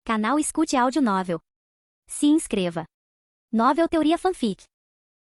Canal Escute Áudio Novel. Se inscreva. Novel Teoria Fanfic.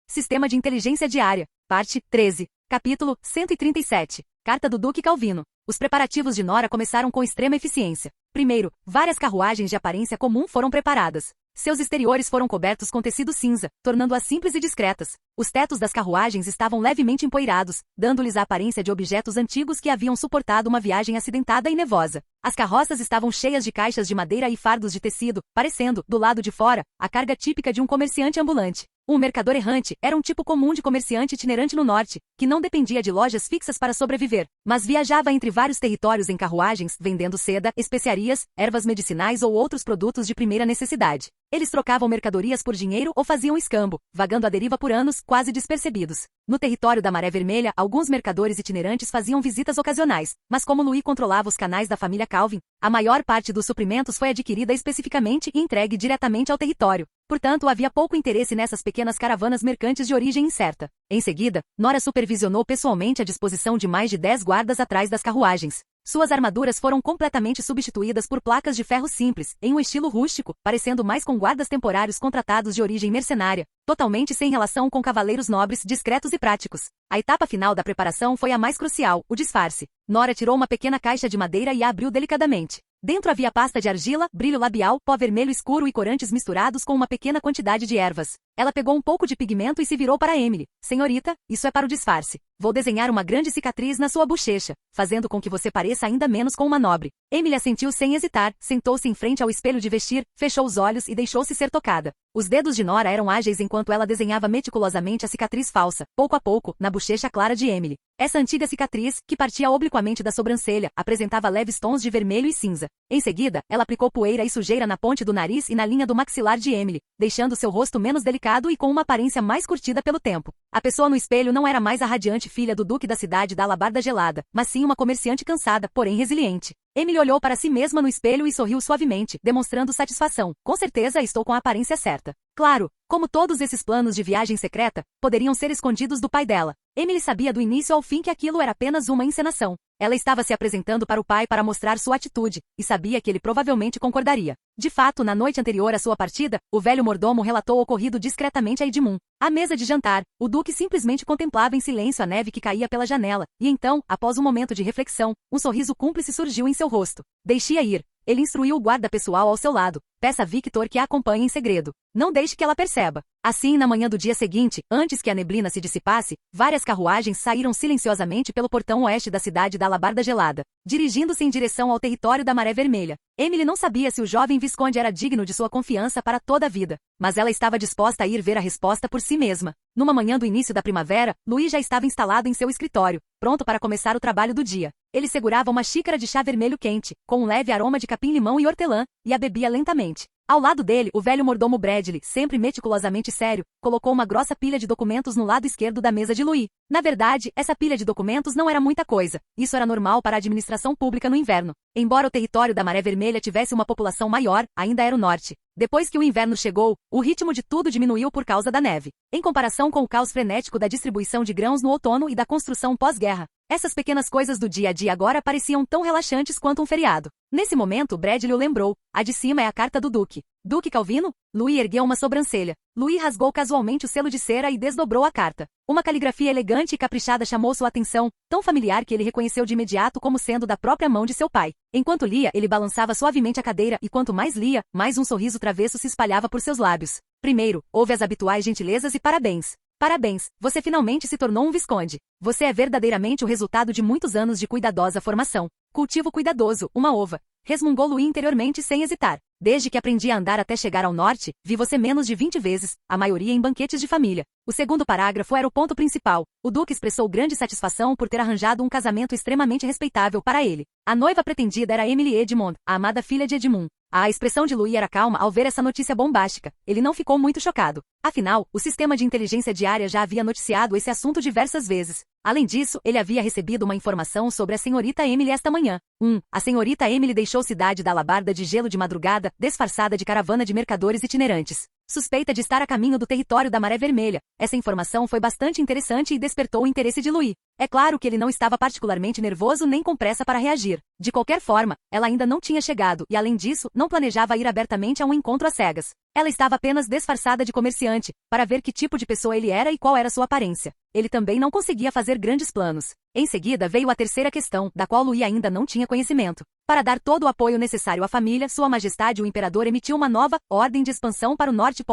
Sistema de Inteligência Diária, Parte 13, Capítulo 137, Carta do Duque Calvino. Os preparativos de Nora começaram com extrema eficiência. Primeiro, várias carruagens de aparência comum foram preparadas. Seus exteriores foram cobertos com tecido cinza, tornando-as simples e discretas. Os tetos das carruagens estavam levemente empoeirados, dando-lhes a aparência de objetos antigos que haviam suportado uma viagem acidentada e nevosa. As carroças estavam cheias de caixas de madeira e fardos de tecido, parecendo, do lado de fora, a carga típica de um comerciante ambulante. Um mercador errante era um tipo comum de comerciante itinerante no norte, que não dependia de lojas fixas para sobreviver, mas viajava entre vários territórios em carruagens, vendendo seda, especiarias, ervas medicinais ou outros produtos de primeira necessidade. Eles trocavam mercadorias por dinheiro ou faziam escambo, vagando à deriva por anos, quase despercebidos. No território da Maré Vermelha, alguns mercadores itinerantes faziam visitas ocasionais, mas como Louis controlava os canais da família Calvin, a maior parte dos suprimentos foi adquirida especificamente e entregue diretamente ao território. Portanto, havia pouco interesse nessas pequenas caravanas mercantes de origem incerta. Em seguida, Nora supervisionou pessoalmente a disposição de mais de 10 guardas atrás das carruagens. Suas armaduras foram completamente substituídas por placas de ferro simples, em um estilo rústico, parecendo mais com guardas temporários contratados de origem mercenária, totalmente sem relação com cavaleiros nobres, discretos e práticos. A etapa final da preparação foi a mais crucial, o disfarce. Nora tirou uma pequena caixa de madeira e a abriu delicadamente. Dentro havia pasta de argila, brilho labial, pó vermelho escuro e corantes misturados com uma pequena quantidade de ervas. Ela pegou um pouco de pigmento e se virou para Emily. Senhorita, isso é para o disfarce. Vou desenhar uma grande cicatriz na sua bochecha, fazendo com que você pareça ainda menos com uma nobre. Emily assentiu sem hesitar, sentou-se em frente ao espelho de vestir, fechou os olhos e deixou-se ser tocada. Os dedos de Nora eram ágeis enquanto ela desenhava meticulosamente a cicatriz falsa, pouco a pouco, na bochecha clara de Emily. Essa antiga cicatriz, que partia obliquamente da sobrancelha, apresentava leves tons de vermelho e cinza. Em seguida, ela aplicou poeira e sujeira na ponte do nariz e na linha do maxilar de Emily, deixando seu rosto menos delicado e com uma aparência mais curtida pelo tempo. A pessoa no espelho não era mais a radiante filha do duque da cidade da Alabarda Gelada, mas sim uma comerciante cansada, porém resiliente. Emily olhou para si mesma no espelho e sorriu suavemente, demonstrando satisfação. Com certeza estou com a aparência certa. Claro, como todos esses planos de viagem secreta, poderiam ser escondidos do pai dela. Emily sabia do início ao fim que aquilo era apenas uma encenação. Ela estava se apresentando para o pai para mostrar sua atitude, e sabia que ele provavelmente concordaria. De fato, na noite anterior à sua partida, o velho mordomo relatou o ocorrido discretamente a Edmund. À mesa de jantar, o duque simplesmente contemplava em silêncio a neve que caía pela janela, e então, após um momento de reflexão, um sorriso cúmplice surgiu em seu rosto. Deixe-a ir. Ele instruiu o guarda pessoal ao seu lado. Peça a Victor que a acompanhe em segredo. Não deixe que ela perceba. Assim, na manhã do dia seguinte, antes que a neblina se dissipasse, várias carruagens saíram silenciosamente pelo portão oeste da cidade da Alabarda Gelada, dirigindo-se em direção ao território da Maré Vermelha. Emily não sabia se o jovem visconde era digno de sua confiança para toda a vida, mas ela estava disposta a ir ver a resposta por si mesma. Numa manhã do início da primavera, Louis já estava instalado em seu escritório, pronto para começar o trabalho do dia. Ele segurava uma xícara de chá vermelho quente, com um leve aroma de capim-limão e hortelã, e a bebia lentamente. Ao lado dele, o velho mordomo Bradley, sempre meticulosamente sério, colocou uma grossa pilha de documentos no lado esquerdo da mesa de Louis. Na verdade, essa pilha de documentos não era muita coisa. Isso era normal para a administração pública no inverno. Embora o território da Maré Vermelha tivesse uma população maior, ainda era o norte. Depois que o inverno chegou, o ritmo de tudo diminuiu por causa da neve. Em comparação com o caos frenético da distribuição de grãos no outono e da construção pós-guerra, essas pequenas coisas do dia a dia agora pareciam tão relaxantes quanto um feriado. Nesse momento, Bradley o lembrou. A de cima é a carta do Duque. Duque Calvino? Louis ergueu uma sobrancelha. Louis rasgou casualmente o selo de cera e desdobrou a carta. Uma caligrafia elegante e caprichada chamou sua atenção, tão familiar que ele reconheceu de imediato como sendo da própria mão de seu pai. Enquanto lia, ele balançava suavemente a cadeira e quanto mais lia, mais um sorriso travesso se espalhava por seus lábios. Primeiro, houve as habituais gentilezas e parabéns. Parabéns, você finalmente se tornou um visconde. Você é verdadeiramente o resultado de muitos anos de cuidadosa formação. Cultivo cuidadoso, uma ova. Resmungou Louis interiormente sem hesitar. Desde que aprendi a andar até chegar ao norte, vi você menos de 20 vezes, a maioria em banquetes de família. O segundo parágrafo era o ponto principal. O duque expressou grande satisfação por ter arranjado um casamento extremamente respeitável para ele. A noiva pretendida era Emily Edmond, a amada filha de Edmund. A expressão de Louis era calma ao ver essa notícia bombástica. Ele não ficou muito chocado. Afinal, o sistema de inteligência diária já havia noticiado esse assunto diversas vezes. Além disso, ele havia recebido uma informação sobre a senhorita Emily esta manhã. A senhorita Emily deixou cidade da Alabarda de Gelo de madrugada, disfarçada de caravana de mercadores itinerantes. suspeita de estar a caminho do território da Maré Vermelha. Essa informação foi bastante interessante e despertou o interesse de Louis. É claro que ele não estava particularmente nervoso nem com pressa para reagir. De qualquer forma, ela ainda não tinha chegado e, além disso, não planejava ir abertamente a um encontro às cegas. Ela estava apenas disfarçada de comerciante, para ver que tipo de pessoa ele era e qual era sua aparência. Ele também não conseguia fazer grandes planos. Em seguida veio a terceira questão, da qual Louis ainda não tinha conhecimento. Para dar todo o apoio necessário à família, Sua Majestade o Imperador emitiu uma nova ordem de expansão para o norte.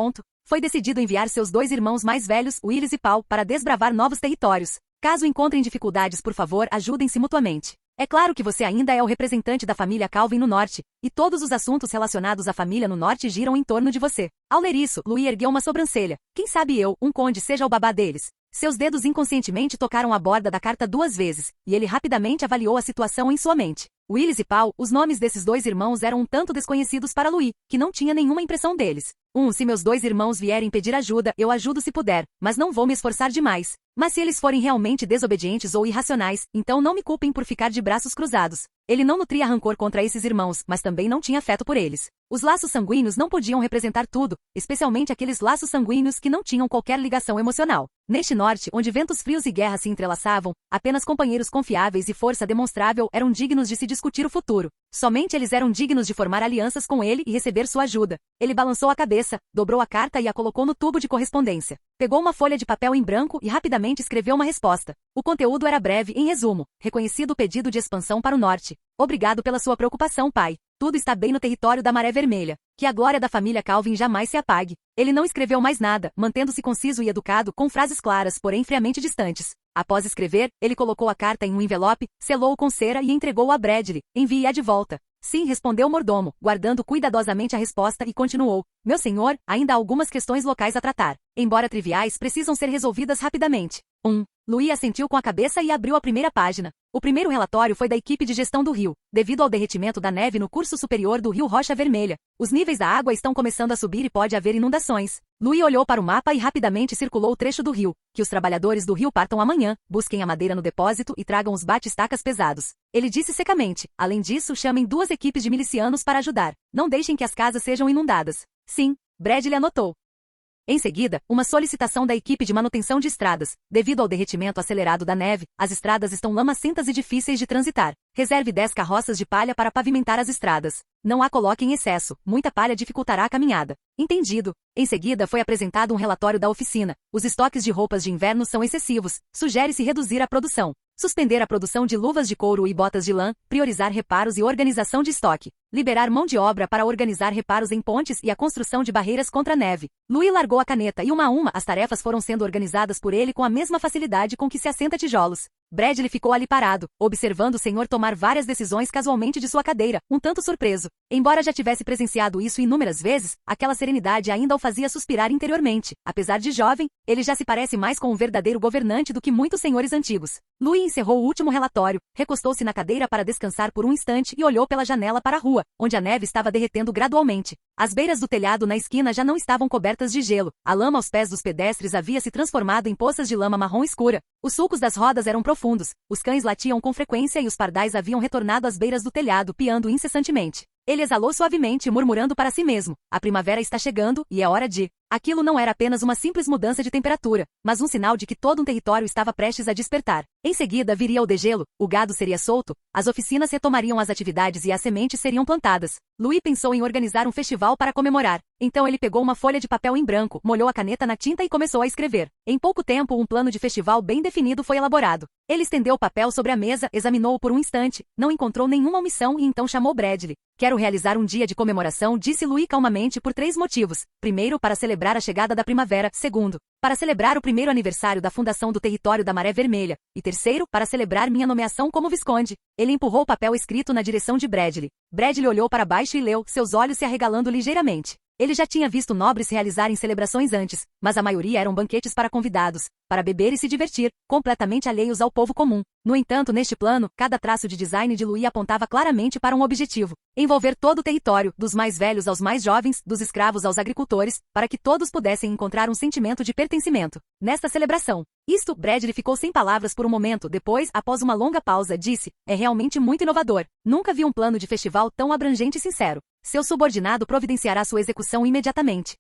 Foi decidido enviar seus 2 irmãos mais velhos, Willis e Paul, para desbravar novos territórios. Caso encontrem dificuldades, por favor, ajudem-se mutuamente. É claro que você ainda é o representante da família Calvin no norte, e todos os assuntos relacionados à família no norte giram em torno de você. Ao ler isso, Louis ergueu uma sobrancelha. Quem sabe eu, um conde, seja o babá deles? Seus dedos inconscientemente tocaram a borda da carta 2 vezes, e ele rapidamente avaliou a situação em sua mente. Willis e Paul, os nomes desses 2 irmãos eram um tanto desconhecidos para Louis, que não tinha nenhuma impressão deles. Se meus 2 irmãos vierem pedir ajuda, eu ajudo se puder, mas não vou me esforçar demais. Mas se eles forem realmente desobedientes ou irracionais, então não me culpem por ficar de braços cruzados. Ele não nutria rancor contra esses irmãos, mas também não tinha afeto por eles. Os laços sanguíneos não podiam representar tudo, especialmente aqueles laços sanguíneos que não tinham qualquer ligação emocional. Neste norte, onde ventos frios e guerra se entrelaçavam, apenas companheiros confiáveis e força demonstrável eram dignos de se discutir o futuro. Somente eles eram dignos de formar alianças com ele e receber sua ajuda. Ele balançou a cabeça, dobrou a carta e a colocou no tubo de correspondência. Pegou uma folha de papel em branco e rapidamente escreveu uma resposta. O conteúdo era breve, em resumo. Reconhecido o pedido de expansão para o norte. Obrigado pela sua preocupação, pai. Tudo está bem no território da Maré Vermelha. Que a glória da família Calvin jamais se apague. Ele não escreveu mais nada, mantendo-se conciso e educado, com frases claras, porém friamente distantes. Após escrever, ele colocou a carta em um envelope, selou-o com cera e entregou-o a Bradley. Envie-a de volta. Sim, respondeu o mordomo, guardando cuidadosamente a resposta e continuou. Meu senhor, ainda há algumas questões locais a tratar. Embora triviais, precisam ser resolvidas rapidamente. Louis assentiu com a cabeça e abriu a primeira página. O primeiro relatório foi da equipe de gestão do rio. Devido ao derretimento da neve no curso superior do rio Rocha Vermelha, os níveis da água estão começando a subir e pode haver inundações. Louis olhou para o mapa e rapidamente circulou o trecho do rio. Que os trabalhadores do rio partam amanhã, busquem a madeira no depósito e tragam os bate-estacas pesados. Ele disse secamente. Além disso, chamem 2 equipes de milicianos para ajudar. Não deixem que as casas sejam inundadas. Sim, Bradley anotou. Em seguida, uma solicitação da equipe de manutenção de estradas. Devido ao derretimento acelerado da neve, as estradas estão lamacentas e difíceis de transitar. Reserve 10 carroças de palha para pavimentar as estradas. Não a coloque em excesso, muita palha dificultará a caminhada. Entendido. Em seguida foi apresentado um relatório da oficina. Os estoques de roupas de inverno são excessivos. Sugere-se reduzir a produção. Suspender a produção de luvas de couro e botas de lã, priorizar reparos e organização de estoque. Liberar mão de obra para organizar reparos em pontes e a construção de barreiras contra a neve. Louis largou a caneta e uma a uma as tarefas foram sendo organizadas por ele com a mesma facilidade com que se assenta tijolos. Bradley ficou ali parado, observando o senhor tomar várias decisões casualmente de sua cadeira, um tanto surpreso. Embora já tivesse presenciado isso inúmeras vezes, aquela serenidade ainda o fazia suspirar interiormente. Apesar de jovem, ele já se parece mais com um verdadeiro governante do que muitos senhores antigos. Louis encerrou o último relatório, recostou-se na cadeira para descansar por um instante e olhou pela janela para a rua, onde a neve estava derretendo gradualmente. As beiras do telhado na esquina já não estavam cobertas de gelo. A lama aos pés dos pedestres havia se transformado em poças de lama marrom escura. Os sulcos das rodas eram profundos. Os cães latiam com frequência e os pardais haviam retornado às beiras do telhado, piando incessantemente. Ele exalou suavemente, murmurando para si mesmo. A primavera está chegando, e é hora de... Aquilo não era apenas uma simples mudança de temperatura, mas um sinal de que todo um território estava prestes a despertar. Em seguida viria o degelo, o gado seria solto, as oficinas retomariam as atividades e as sementes seriam plantadas. Louis pensou em organizar um festival para comemorar. Então ele pegou uma folha de papel em branco, molhou a caneta na tinta e começou a escrever. Em pouco tempo, um plano de festival bem definido foi elaborado. Ele estendeu o papel sobre a mesa, examinou-o por um instante, não encontrou nenhuma omissão e então chamou Bradley. Quero realizar um dia de comemoração, disse Louis calmamente, por 3 motivos. Primeiro, para celebrar a chegada da primavera. Segundo, para celebrar o primeiro aniversário da fundação do território da Maré Vermelha. E terceiro, para celebrar minha nomeação como visconde. Ele empurrou o papel escrito na direção de Bradley. Bradley olhou para baixo e leu, seus olhos se arregalando ligeiramente. Ele já tinha visto nobres realizarem celebrações antes, mas a maioria eram banquetes para convidados, para beber e se divertir, completamente alheios ao povo comum. No entanto, neste plano, cada traço de design de Louis apontava claramente para um objetivo: envolver todo o território, dos mais velhos aos mais jovens, dos escravos aos agricultores, para que todos pudessem encontrar um sentimento de pertencimento. Nesta celebração, Bradley ficou sem palavras por um momento, depois, após uma longa pausa, disse, é realmente muito inovador. Nunca vi um plano de festival tão abrangente e sincero. Seu subordinado providenciará sua execução imediatamente.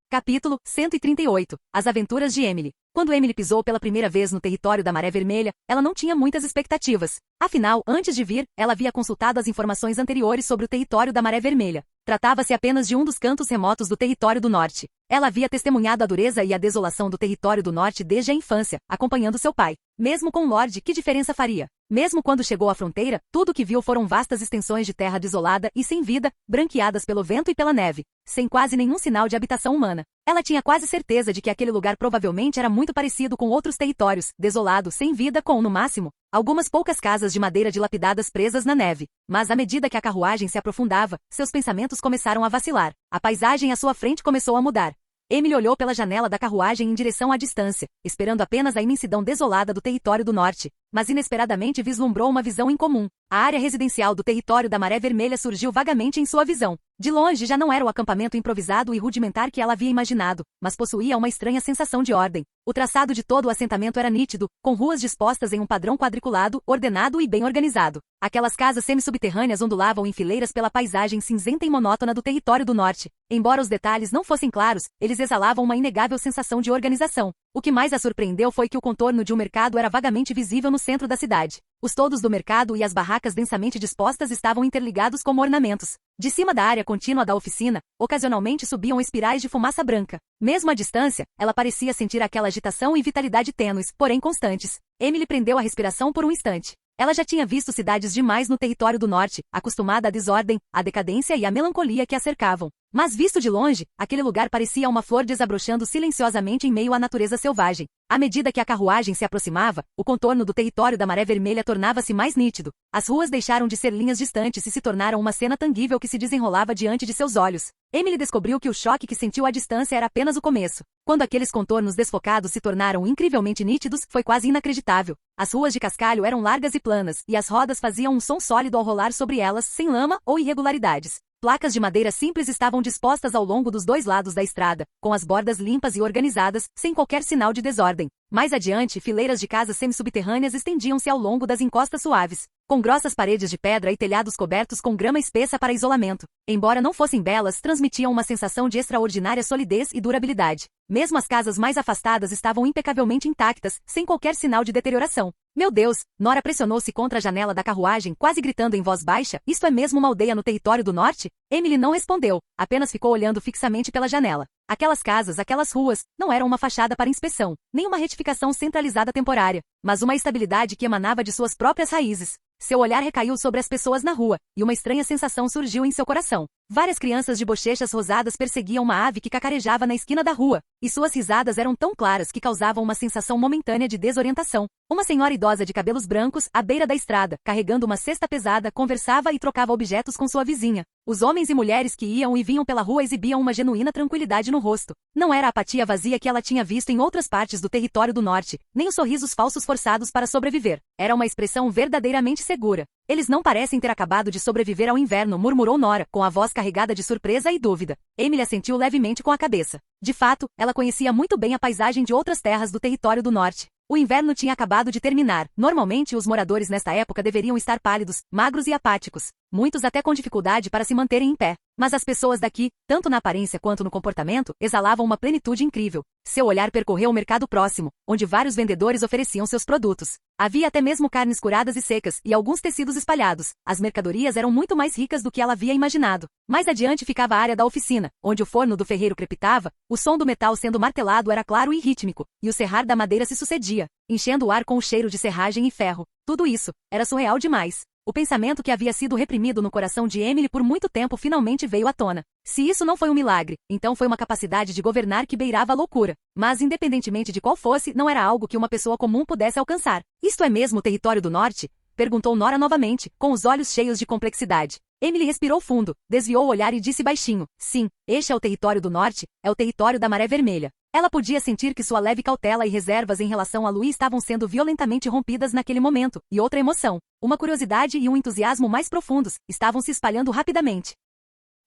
Capítulo 138. As aventuras de Emily. Quando Emily pisou pela primeira vez no território da Maré Vermelha, ela não tinha muitas expectativas. Afinal, antes de vir, ela havia consultado as informações anteriores sobre o território da Maré Vermelha. Tratava-se apenas de um dos cantos remotos do território do norte. Ela havia testemunhado a dureza e a desolação do território do norte desde a infância, acompanhando seu pai. Mesmo com Lorde, que diferença faria? Mesmo quando chegou à fronteira, tudo o que viu foram vastas extensões de terra desolada e sem vida, branqueadas pelo vento e pela neve, sem quase nenhum sinal de habitação humana. Ela tinha quase certeza de que aquele lugar provavelmente era muito parecido com outros territórios, desolado, sem vida com, no máximo, algumas poucas casas de madeira dilapidadas presas na neve. Mas à medida que a carruagem se aprofundava, seus pensamentos começaram a vacilar. A paisagem à sua frente começou a mudar. Emily olhou pela janela da carruagem em direção à distância, esperando apenas a imensidão desolada do território do norte, mas inesperadamente vislumbrou uma visão incomum. A área residencial do território da Maré Vermelha surgiu vagamente em sua visão. De longe já não era o acampamento improvisado e rudimentar que ela havia imaginado, mas possuía uma estranha sensação de ordem. O traçado de todo o assentamento era nítido, com ruas dispostas em um padrão quadriculado, ordenado e bem organizado. Aquelas casas semi-subterrâneas ondulavam em fileiras pela paisagem cinzenta e monótona do território do norte. Embora os detalhes não fossem claros, eles exalavam uma inegável sensação de organização. O que mais a surpreendeu foi que o contorno de um mercado era vagamente visível no centro da cidade. Os toldos do mercado e as barracas densamente dispostas estavam interligados como ornamentos. De cima da área contínua da oficina, ocasionalmente subiam espirais de fumaça branca. Mesmo à distância, ela parecia sentir aquela agitação e vitalidade tênues, porém constantes. Emily prendeu a respiração por um instante. Ela já tinha visto cidades demais no território do norte, acostumada à desordem, à decadência e à melancolia que a cercavam. Mas visto de longe, aquele lugar parecia uma flor desabrochando silenciosamente em meio à natureza selvagem. À medida que a carruagem se aproximava, o contorno do território da Maré Vermelha tornava-se mais nítido. As ruas deixaram de ser linhas distantes e se tornaram uma cena tangível que se desenrolava diante de seus olhos. Emily descobriu que o choque que sentiu à distância era apenas o começo. Quando aqueles contornos desfocados se tornaram incrivelmente nítidos, foi quase inacreditável. As ruas de cascalho eram largas e planas, e as rodas faziam um som sólido ao rolar sobre elas, sem lama ou irregularidades. Placas de madeira simples estavam dispostas ao longo dos dois lados da estrada, com as bordas limpas e organizadas, sem qualquer sinal de desordem. Mais adiante, fileiras de casas semi-subterrâneas estendiam-se ao longo das encostas suaves, com grossas paredes de pedra e telhados cobertos com grama espessa para isolamento. Embora não fossem belas, transmitiam uma sensação de extraordinária solidez e durabilidade. Mesmo as casas mais afastadas estavam impecavelmente intactas, sem qualquer sinal de deterioração. Meu Deus! Nora pressionou-se contra a janela da carruagem, quase gritando em voz baixa, isto é mesmo uma aldeia no território do norte? Emily não respondeu, apenas ficou olhando fixamente pela janela. Aquelas casas, aquelas ruas, não eram uma fachada para inspeção, nem uma retificação centralizada temporária, mas uma estabilidade que emanava de suas próprias raízes. Seu olhar recaiu sobre as pessoas na rua, e uma estranha sensação surgiu em seu coração. Várias crianças de bochechas rosadas perseguiam uma ave que cacarejava na esquina da rua, e suas risadas eram tão claras que causavam uma sensação momentânea de desorientação. Uma senhora idosa de cabelos brancos, à beira da estrada, carregando uma cesta pesada, conversava e trocava objetos com sua vizinha. Os homens e mulheres que iam e vinham pela rua exibiam uma genuína tranquilidade no rosto. Não era a apatia vazia que ela tinha visto em outras partes do território do norte, nem os sorrisos falsos forçados para sobreviver. Era uma expressão verdadeiramente segura. Eles não parecem ter acabado de sobreviver ao inverno, murmurou Nora, com a voz carregada de surpresa e dúvida. Emily assentiu levemente com a cabeça. De fato, ela conhecia muito bem a paisagem de outras terras do território do norte. O inverno tinha acabado de terminar. Normalmente, os moradores nesta época deveriam estar pálidos, magros e apáticos. Muitos até com dificuldade para se manterem em pé. Mas as pessoas daqui, tanto na aparência quanto no comportamento, exalavam uma plenitude incrível. Seu olhar percorreu o mercado próximo, onde vários vendedores ofereciam seus produtos. Havia até mesmo carnes curadas e secas, e alguns tecidos espalhados. As mercadorias eram muito mais ricas do que ela havia imaginado. Mais adiante ficava a área da oficina, onde o forno do ferreiro crepitava, o som do metal sendo martelado era claro e rítmico, e o serrar da madeira se sucedia, enchendo o ar com o cheiro de serragem e ferro. Tudo isso era surreal demais. O pensamento que havia sido reprimido no coração de Emily por muito tempo finalmente veio à tona. Se isso não foi um milagre, então foi uma capacidade de governar que beirava a loucura. Mas independentemente de qual fosse, não era algo que uma pessoa comum pudesse alcançar. Isto é mesmo o território do norte? Perguntou Nora novamente, com os olhos cheios de complexidade. Emily respirou fundo, desviou o olhar e disse baixinho, sim, este é o território do norte, é o território da Maré Vermelha. Ela podia sentir que sua leve cautela e reservas em relação a Louis estavam sendo violentamente rompidas naquele momento, e outra emoção, uma curiosidade e um entusiasmo mais profundos, estavam se espalhando rapidamente.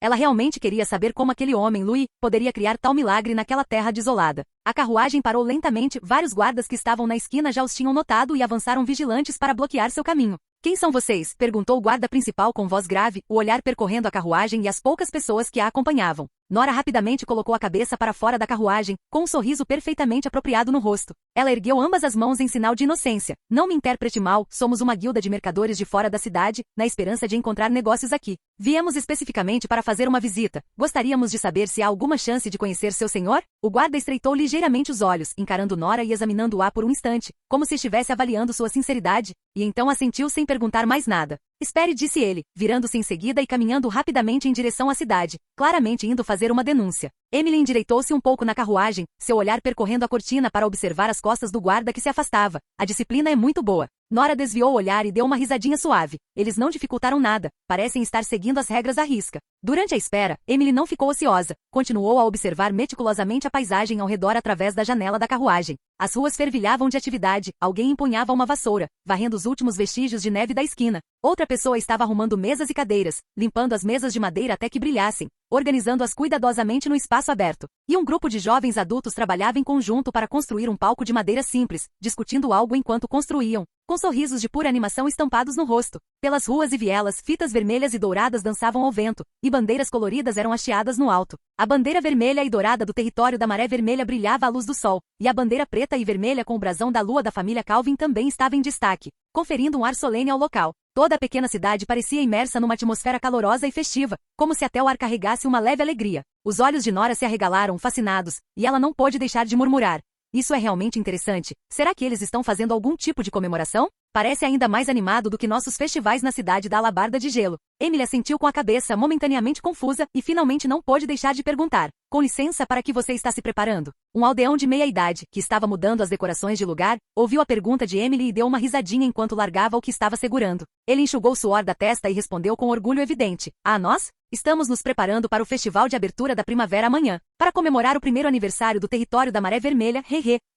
Ela realmente queria saber como aquele homem, Louis, poderia criar tal milagre naquela terra desolada. A carruagem parou lentamente, vários guardas que estavam na esquina já os tinham notado e avançaram vigilantes para bloquear seu caminho. Quem são vocês? Perguntou o guarda principal com voz grave, o olhar percorrendo a carruagem e as poucas pessoas que a acompanhavam. Nora rapidamente colocou a cabeça para fora da carruagem, com um sorriso perfeitamente apropriado no rosto. Ela ergueu ambas as mãos em sinal de inocência. Não me interprete mal, somos uma guilda de mercadores de fora da cidade, na esperança de encontrar negócios aqui. Viemos especificamente para fazer uma visita. Gostaríamos de saber se há alguma chance de conhecer seu senhor? O guarda estreitou ligeiramente os olhos, encarando Nora e examinando-a por um instante, como se estivesse avaliando sua sinceridade, e então assentiu sem perguntar mais nada. Espere, disse ele, virando-se em seguida e caminhando rapidamente em direção à cidade, claramente indo fazer uma denúncia. Emily endireitou-se um pouco na carruagem, seu olhar percorrendo a cortina para observar as costas do guarda que se afastava. A disciplina é muito boa. Nora desviou o olhar e deu uma risadinha suave. Eles não dificultaram nada, parecem estar seguindo as regras à risca. Durante a espera, Emily não ficou ociosa, continuou a observar meticulosamente a paisagem ao redor através da janela da carruagem. As ruas fervilhavam de atividade, alguém empunhava uma vassoura, varrendo os últimos vestígios de neve da esquina. Outra pessoa estava arrumando mesas e cadeiras, limpando as mesas de madeira até que brilhassem, organizando-as cuidadosamente no espaço aberto. E um grupo de jovens adultos trabalhava em conjunto para construir um palco de madeira simples, discutindo algo enquanto construíam, com sorrisos de pura animação estampados no rosto. Pelas ruas e vielas, fitas vermelhas e douradas dançavam ao vento, e bandeiras coloridas eram hasteadas no alto. A bandeira vermelha e dourada do território da Maré Vermelha brilhava à luz do sol, e a bandeira preta e vermelha com o brasão da lua da família Calvin também estava em destaque, conferindo um ar solene ao local. Toda a pequena cidade parecia imersa numa atmosfera calorosa e festiva, como se até o ar carregasse uma leve alegria. Os olhos de Nora se arregalaram, fascinados, e ela não pôde deixar de murmurar. Isso é realmente interessante. Será que eles estão fazendo algum tipo de comemoração? Parece ainda mais animado do que nossos festivais na cidade da Alabarda de Gelo. Emily assentiu com a cabeça momentaneamente confusa e finalmente não pôde deixar de perguntar. Com licença, para que você está se preparando? Um aldeão de meia-idade, que estava mudando as decorações de lugar, ouviu a pergunta de Emily e deu uma risadinha enquanto largava o que estava segurando. Ele enxugou o suor da testa e respondeu com orgulho evidente. Ah, nós? Estamos nos preparando para o festival de abertura da primavera amanhã, para comemorar o primeiro aniversário do território da Maré Vermelha,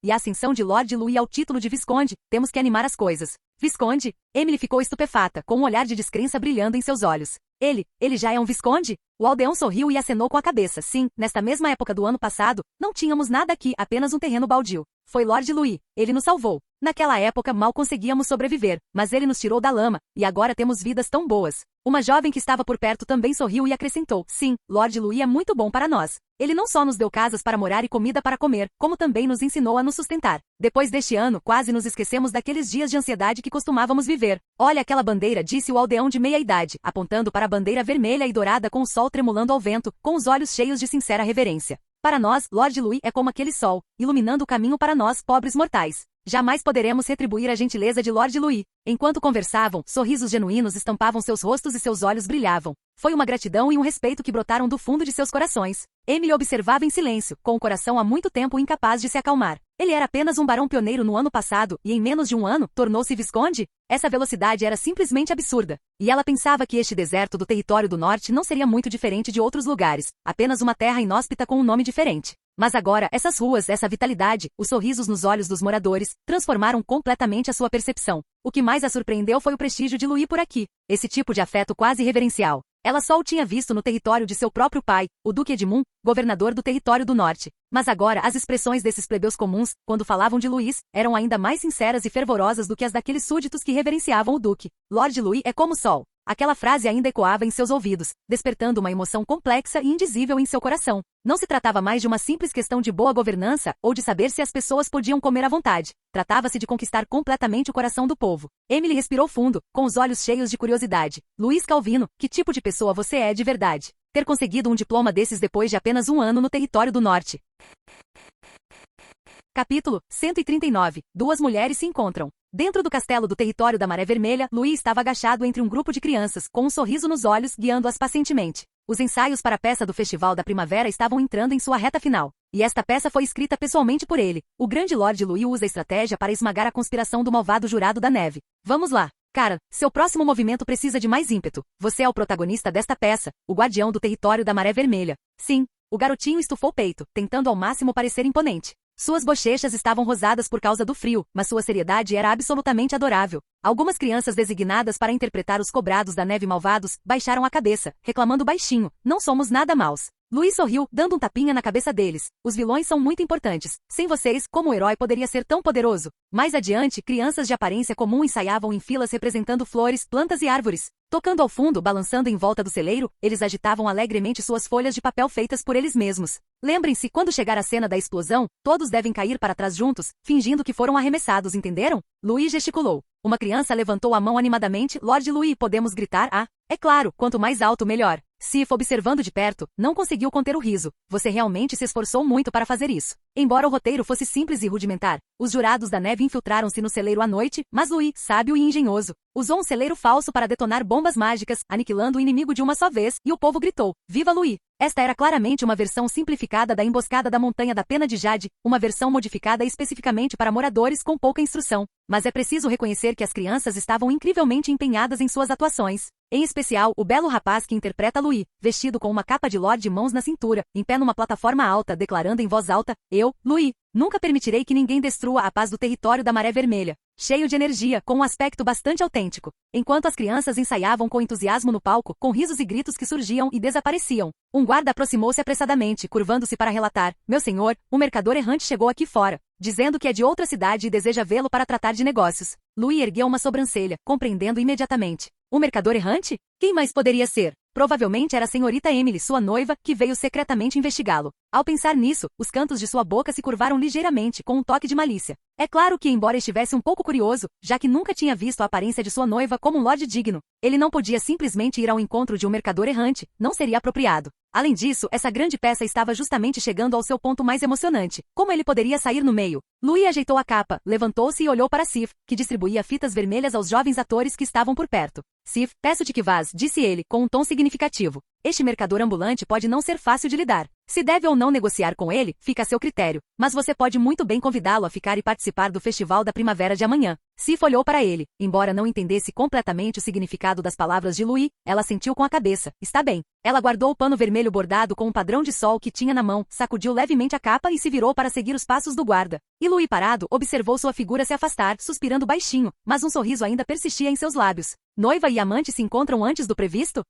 e a ascensão de Lord Louis ao título de Visconde. Temos que animar as coisas. Visconde? Emily ficou estupefata, com um olhar de descrença brilhando em seus olhos. Ele já é um visconde? O aldeão sorriu e acenou com a cabeça. Sim, nesta mesma época do ano passado, não tínhamos nada aqui, apenas um terreno baldio. Foi Lord Louis. Ele nos salvou. Naquela época mal conseguíamos sobreviver, mas ele nos tirou da lama, e agora temos vidas tão boas. Uma jovem que estava por perto também sorriu e acrescentou. Sim, Lord Louis é muito bom para nós. Ele não só nos deu casas para morar e comida para comer, como também nos ensinou a nos sustentar. Depois deste ano, quase nos esquecemos daqueles dias de ansiedade que costumávamos viver. Olha aquela bandeira, disse o aldeão de meia-idade, apontando para a bandeira vermelha e dourada com o sol tremulando ao vento, com os olhos cheios de sincera reverência. Para nós, Lord Louis é como aquele sol, iluminando o caminho para nós, pobres mortais. Jamais poderemos retribuir a gentileza de Lord Louis. Enquanto conversavam, sorrisos genuínos estampavam seus rostos e seus olhos brilhavam. Foi uma gratidão e um respeito que brotaram do fundo de seus corações. Emily observava em silêncio, com o coração há muito tempo incapaz de se acalmar. Ele era apenas um barão pioneiro no ano passado, e em menos de um ano, tornou-se visconde? Essa velocidade era simplesmente absurda. E ela pensava que este deserto do território do norte não seria muito diferente de outros lugares, apenas uma terra inóspita com um nome diferente. Mas agora, essas ruas, essa vitalidade, os sorrisos nos olhos dos moradores, transformaram completamente a sua percepção. O que mais a surpreendeu foi o prestígio de Louis por aqui. Esse tipo de afeto quase reverencial. Ela só o tinha visto no território de seu próprio pai, o Duque Edmund, governador do território do norte. Mas agora, as expressões desses plebeus comuns, quando falavam de Louis, eram ainda mais sinceras e fervorosas do que as daqueles súditos que reverenciavam o Duque. Lord Louis é como o sol. Aquela frase ainda ecoava em seus ouvidos, despertando uma emoção complexa e indizível em seu coração. Não se tratava mais de uma simples questão de boa governança ou de saber se as pessoas podiam comer à vontade. Tratava-se de conquistar completamente o coração do povo. Emily respirou fundo, com os olhos cheios de curiosidade. Luiz Calvino, que tipo de pessoa você é de verdade? Ter conseguido um diploma desses depois de apenas um ano no território do norte. Capítulo 139. Duas mulheres se encontram. Dentro do castelo do território da Maré Vermelha, Louis estava agachado entre um grupo de crianças, com um sorriso nos olhos, guiando-as pacientemente. Os ensaios para a peça do Festival da Primavera estavam entrando em sua reta final. E esta peça foi escrita pessoalmente por ele. O grande Lord Louis usa a estratégia para esmagar a conspiração do malvado Jurado da Neve. Vamos lá. Cara, seu próximo movimento precisa de mais ímpeto. Você é o protagonista desta peça, o guardião do território da Maré Vermelha. Sim, o garotinho estufou o peito, tentando ao máximo parecer imponente. Suas bochechas estavam rosadas por causa do frio, mas sua seriedade era absolutamente adorável. Algumas crianças designadas para interpretar os cobrados da neve malvados baixaram a cabeça, reclamando baixinho, não somos nada maus. Louis sorriu, dando um tapinha na cabeça deles. Os vilões são muito importantes. Sem vocês, como o herói poderia ser tão poderoso? Mais adiante, crianças de aparência comum ensaiavam em filas representando flores, plantas e árvores. Tocando ao fundo, balançando em volta do celeiro, eles agitavam alegremente suas folhas de papel feitas por eles mesmos. Lembrem-se, quando chegar a cena da explosão, todos devem cair para trás juntos, fingindo que foram arremessados, entenderam? Louis gesticulou. Uma criança levantou a mão animadamente. Lord Louis, podemos gritar? Ah, é claro, quanto mais alto, melhor. Sif, observando de perto, não conseguiu conter o riso. Você realmente se esforçou muito para fazer isso. Embora o roteiro fosse simples e rudimentar, os jurados da neve infiltraram-se no celeiro à noite, mas Louis, sábio e engenhoso, usou um celeiro falso para detonar bombas mágicas, aniquilando o inimigo de uma só vez, e o povo gritou: Viva Louis! Esta era claramente uma versão simplificada da emboscada da Montanha da Pena de Jade, uma versão modificada especificamente para moradores com pouca instrução. Mas é preciso reconhecer que as crianças estavam incrivelmente empenhadas em suas atuações. Em especial, o belo rapaz que interpreta Louis, vestido com uma capa de Lorde mãos na cintura, em pé numa plataforma alta, declarando em voz alta: Eu, Louis, nunca permitirei que ninguém destrua a paz do território da Maré Vermelha. Cheio de energia, com um aspecto bastante autêntico. Enquanto as crianças ensaiavam com entusiasmo no palco, com risos e gritos que surgiam e desapareciam, um guarda aproximou-se apressadamente, curvando-se para relatar: Meu senhor, o mercador errante chegou aqui fora, dizendo que é de outra cidade e deseja vê-lo para tratar de negócios. Louis ergueu uma sobrancelha, compreendendo imediatamente. O mercador errante? Quem mais poderia ser? Provavelmente era a senhorita Emily, sua noiva, que veio secretamente investigá-lo. Ao pensar nisso, os cantos de sua boca se curvaram ligeiramente, com um toque de malícia. É claro que, embora estivesse um pouco curioso, já que nunca tinha visto a aparência de sua noiva como um lorde digno, ele não podia simplesmente ir ao encontro de um mercador errante, não seria apropriado. Além disso, essa grande peça estava justamente chegando ao seu ponto mais emocionante. Como ele poderia sair no meio? Louis ajeitou a capa, levantou-se e olhou para Sif, que distribuía fitas vermelhas aos jovens atores que estavam por perto. Sif, peço-te que vás, disse ele, com um tom significativo. Este mercador ambulante pode não ser fácil de lidar. Se deve ou não negociar com ele, fica a seu critério, mas você pode muito bem convidá-lo a ficar e participar do Festival da Primavera de amanhã. Sif olhou para ele. Embora não entendesse completamente o significado das palavras de Louis, ela sentiu com a cabeça. Está bem. Ela guardou o pano vermelho bordado com um padrão de sol que tinha na mão, sacudiu levemente a capa e se virou para seguir os passos do guarda. E Louis, parado, observou sua figura se afastar, suspirando baixinho, mas um sorriso ainda persistia em seus lábios. Noiva e amante se encontram antes do previsto?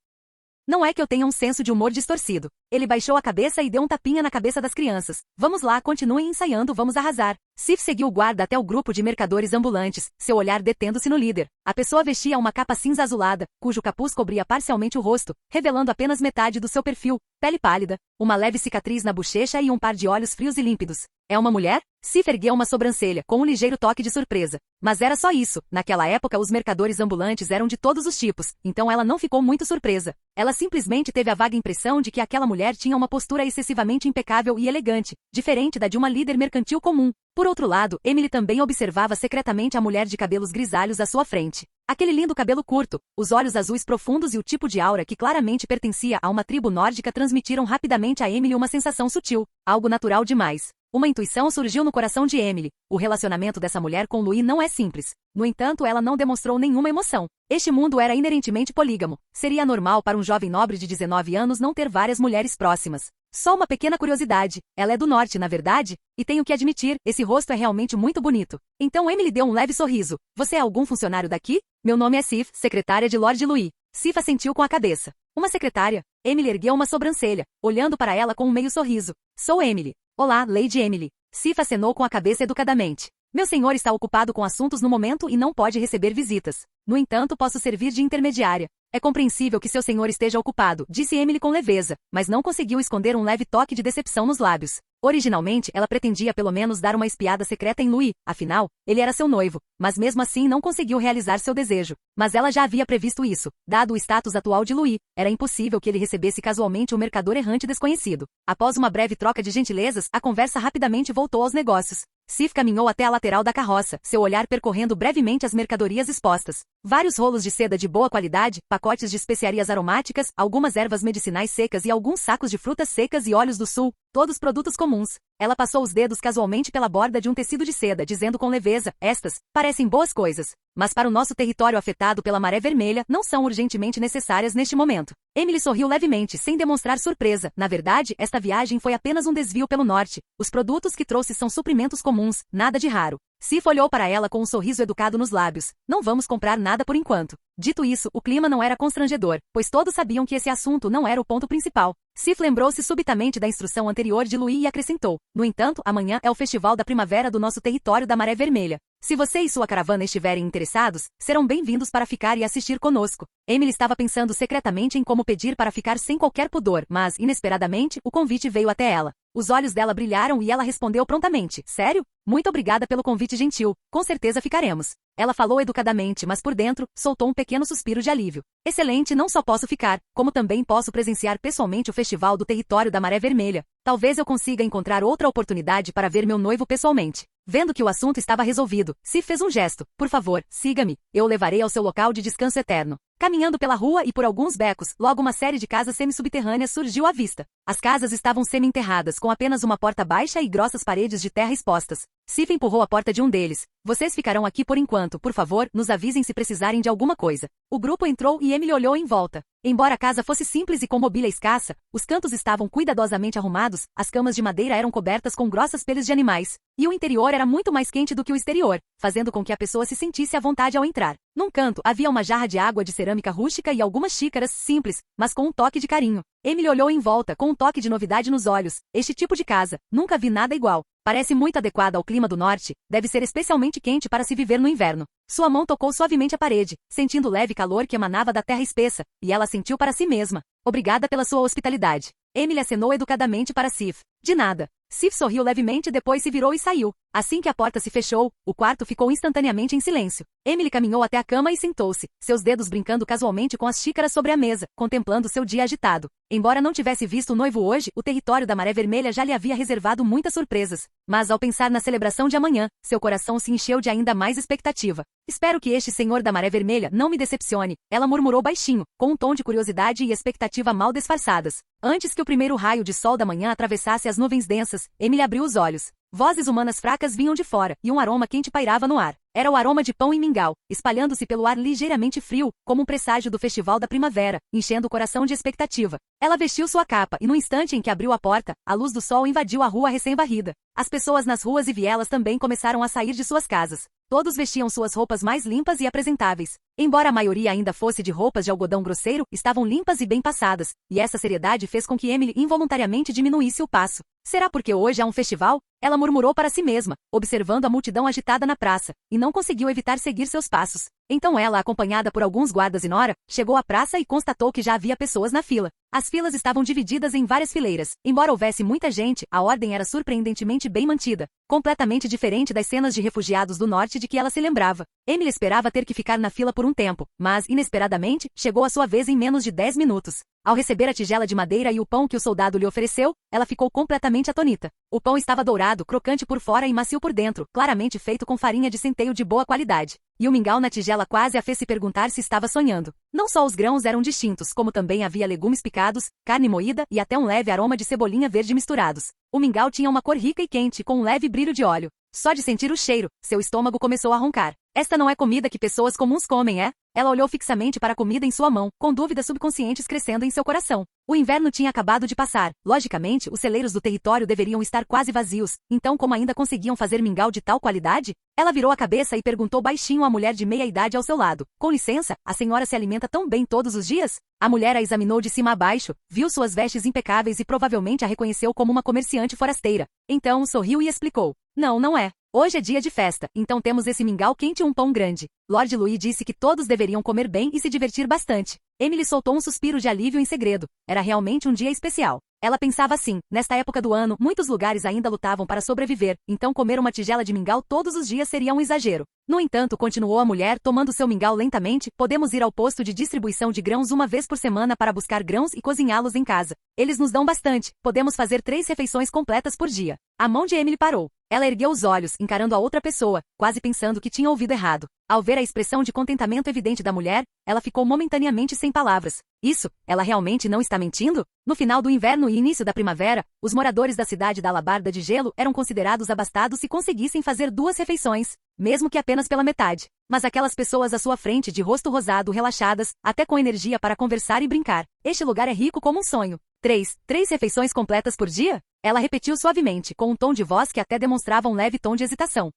Não é que eu tenha um senso de humor distorcido. Ele baixou a cabeça e deu um tapinha na cabeça das crianças. Vamos lá, continuem ensaiando, vamos arrasar. Sif seguiu o guarda até o grupo de mercadores ambulantes, seu olhar detendo-se no líder. A pessoa vestia uma capa cinza azulada, cujo capuz cobria parcialmente o rosto, revelando apenas metade do seu perfil, pele pálida, uma leve cicatriz na bochecha e um par de olhos frios e límpidos. É uma mulher? Sif ergueu uma sobrancelha, com um ligeiro toque de surpresa. Mas era só isso. Naquela época os mercadores ambulantes eram de todos os tipos, então ela não ficou muito surpresa. Ela simplesmente teve a vaga impressão de que aquela mulher tinha uma postura excessivamente impecável e elegante, diferente da de uma líder mercantil comum. Por outro lado, Emily também observava secretamente a mulher de cabelos grisalhos à sua frente. Aquele lindo cabelo curto, os olhos azuis profundos e o tipo de aura que claramente pertencia a uma tribo nórdica transmitiram rapidamente a Emily uma sensação sutil, algo natural demais. Uma intuição surgiu no coração de Emily. O relacionamento dessa mulher com Louis não é simples. No entanto, ela não demonstrou nenhuma emoção. Este mundo era inerentemente polígamo. Seria normal para um jovem nobre de 19 anos não ter várias mulheres próximas. Só uma pequena curiosidade. Ela é do norte, na verdade? E tenho que admitir, esse rosto é realmente muito bonito. Então Emily deu um leve sorriso. Você é algum funcionário daqui? Meu nome é Sif, secretária de Lord Louis. Sif assentiu com a cabeça. Uma secretária? Emily ergueu uma sobrancelha, olhando para ela com um meio sorriso. Sou Emily. Olá, Lady Emily. Sif acenou com a cabeça educadamente. Meu senhor está ocupado com assuntos no momento e não pode receber visitas. No entanto, posso servir de intermediária. É compreensível que seu senhor esteja ocupado, disse Emily com leveza, mas não conseguiu esconder um leve toque de decepção nos lábios. Originalmente, ela pretendia pelo menos dar uma espiada secreta em Louis, afinal, ele era seu noivo, mas mesmo assim não conseguiu realizar seu desejo. Mas ela já havia previsto isso. Dado o status atual de Louis, era impossível que ele recebesse casualmente um mercador errante desconhecido. Após uma breve troca de gentilezas, a conversa rapidamente voltou aos negócios. Sif caminhou até a lateral da carroça, seu olhar percorrendo brevemente as mercadorias expostas. Vários rolos de seda de boa qualidade, pacotes de especiarias aromáticas, algumas ervas medicinais secas e alguns sacos de frutas secas e óleos do sul, todos produtos comuns. Ela passou os dedos casualmente pela borda de um tecido de seda, dizendo com leveza: estas parecem boas coisas, mas para o nosso território afetado pela maré vermelha, não são urgentemente necessárias neste momento. Emily sorriu levemente, sem demonstrar surpresa. Na verdade, esta viagem foi apenas um desvio pelo norte. Os produtos que trouxe são suprimentos comuns, nada de raro. Sif olhou para ela com um sorriso educado nos lábios. Não vamos comprar nada por enquanto. Dito isso, o clima não era constrangedor, pois todos sabiam que esse assunto não era o ponto principal. Sif lembrou-se subitamente da instrução anterior de Louis e acrescentou: no entanto, amanhã é o festival da primavera do nosso território da Maré Vermelha. Se você e sua caravana estiverem interessados, serão bem-vindos para ficar e assistir conosco. Emily estava pensando secretamente em como pedir para ficar sem qualquer pudor, mas, inesperadamente, o convite veio até ela. Os olhos dela brilharam e ela respondeu prontamente: sério? Muito obrigada pelo convite gentil. Com certeza ficaremos. Ela falou educadamente, mas por dentro, soltou um pequeno suspiro de alívio. Excelente, não só posso ficar, como também posso presenciar pessoalmente o festival do território da Maré Vermelha. Talvez eu consiga encontrar outra oportunidade para ver meu noivo pessoalmente. Vendo que o assunto estava resolvido, Sif fez um gesto. Por favor, siga-me. Eu o levarei ao seu local de descanso eterno. Caminhando pela rua e por alguns becos, logo uma série de casas semi-subterrâneas surgiu à vista. As casas estavam semi-enterradas, com apenas uma porta baixa e grossas paredes de terra expostas. Sif empurrou a porta de um deles. Vocês ficarão aqui por enquanto, por favor, nos avisem se precisarem de alguma coisa. O grupo entrou e Emily olhou em volta. Embora a casa fosse simples e com mobília escassa, os cantos estavam cuidadosamente arrumados, as camas de madeira eram cobertas com grossas peles de animais, e o interior era muito mais quente do que o exterior, fazendo com que a pessoa se sentisse à vontade ao entrar. Num canto, havia uma jarra de água de cerâmica rústica e algumas xícaras, simples, mas com um toque de carinho. Emily olhou em volta, com um toque de novidade nos olhos. Este tipo de casa, nunca vi nada igual. Parece muito adequada ao clima do norte, deve ser especialmente quente para se viver no inverno. Sua mão tocou suavemente a parede, sentindo o leve calor que emanava da terra espessa, e ela sentiu para si mesma. Obrigada pela sua hospitalidade. Emily acenou educadamente para Sif. De nada. Sif sorriu levemente e depois se virou e saiu. Assim que a porta se fechou, o quarto ficou instantaneamente em silêncio. Emily caminhou até a cama e sentou-se, seus dedos brincando casualmente com as xícaras sobre a mesa, contemplando seu dia agitado. Embora não tivesse visto o noivo hoje, o território da Maré Vermelha já lhe havia reservado muitas surpresas. Mas ao pensar na celebração de amanhã, seu coração se encheu de ainda mais expectativa. Espero que este senhor da Maré Vermelha não me decepcione, ela murmurou baixinho, com um tom de curiosidade e expectativa mal disfarçadas. Antes que o primeiro raio de sol da manhã atravessasse as nuvens densas, Emily abriu os olhos. Vozes humanas fracas vinham de fora, e um aroma quente pairava no ar. Era o aroma de pão e mingau, espalhando-se pelo ar ligeiramente frio, como um presságio do festival da primavera, enchendo o coração de expectativa. Ela vestiu sua capa, e no instante em que abriu a porta, a luz do sol invadiu a rua recém-varrida. As pessoas nas ruas e vielas também começaram a sair de suas casas. Todos vestiam suas roupas mais limpas e apresentáveis. Embora a maioria ainda fosse de roupas de algodão grosseiro, estavam limpas e bem passadas, e essa seriedade fez com que Emily involuntariamente diminuísse o passo. Será porque hoje há um festival? Ela murmurou para si mesma, observando a multidão agitada na praça, e não conseguiu evitar seguir seus passos. Então ela, acompanhada por alguns guardas e Nora, chegou à praça e constatou que já havia pessoas na fila. As filas estavam divididas em várias fileiras. Embora houvesse muita gente, a ordem era surpreendentemente bem mantida, completamente diferente das cenas de refugiados do norte de que ela se lembrava. Emily esperava ter que ficar na fila por um tempo, mas, inesperadamente, chegou a sua vez em menos de 10 minutos. Ao receber a tigela de madeira e o pão que o soldado lhe ofereceu, ela ficou completamente atonita. O pão estava dourado, crocante por fora e macio por dentro, claramente feito com farinha de centeio de boa qualidade. E o mingau na tigela quase a fez se perguntar se estava sonhando. Não só os grãos eram distintos, como também havia legumes picados, carne moída e até um leve aroma de cebolinha verde misturados. O mingau tinha uma cor rica e quente, com um leve brilho de óleo. Só de sentir o cheiro, seu estômago começou a roncar. Esta não é comida que pessoas comuns comem, é? Ela olhou fixamente para a comida em sua mão, com dúvidas subconscientes crescendo em seu coração. O inverno tinha acabado de passar. Logicamente, os celeiros do território deveriam estar quase vazios. Então, como ainda conseguiam fazer mingau de tal qualidade? Ela virou a cabeça e perguntou baixinho à mulher de meia idade ao seu lado. Com licença, a senhora se alimenta tão bem todos os dias? A mulher a examinou de cima a baixo, viu suas vestes impecáveis e provavelmente a reconheceu como uma comerciante forasteira. Então, sorriu e explicou. Não, não é. Hoje é dia de festa, então temos esse mingau quente e um pão grande. Lord Louis disse que todos deveriam comer bem e se divertir bastante. Emily soltou um suspiro de alívio em segredo. Era realmente um dia especial. Ela pensava assim, nesta época do ano, muitos lugares ainda lutavam para sobreviver, então comer uma tigela de mingau todos os dias seria um exagero. No entanto, continuou a mulher, tomando seu mingau lentamente, podemos ir ao posto de distribuição de grãos uma vez por semana para buscar grãos e cozinhá-los em casa. Eles nos dão bastante, podemos fazer 3 refeições completas por dia. A mão de Emily parou. Ela ergueu os olhos, encarando a outra pessoa, quase pensando que tinha ouvido errado. Ao ver a expressão de contentamento evidente da mulher, ela ficou momentaneamente sem palavras. Isso, ela realmente não está mentindo? No final do inverno e início da primavera, os moradores da cidade da Alabarda de Gelo eram considerados abastados se conseguissem fazer 2 refeições, mesmo que apenas pela metade. Mas aquelas pessoas à sua frente de rosto rosado relaxadas, até com energia para conversar e brincar. Este lugar é rico como um sonho. Três refeições completas por dia? Ela repetiu suavemente, com um tom de voz que até demonstrava um leve tom de hesitação.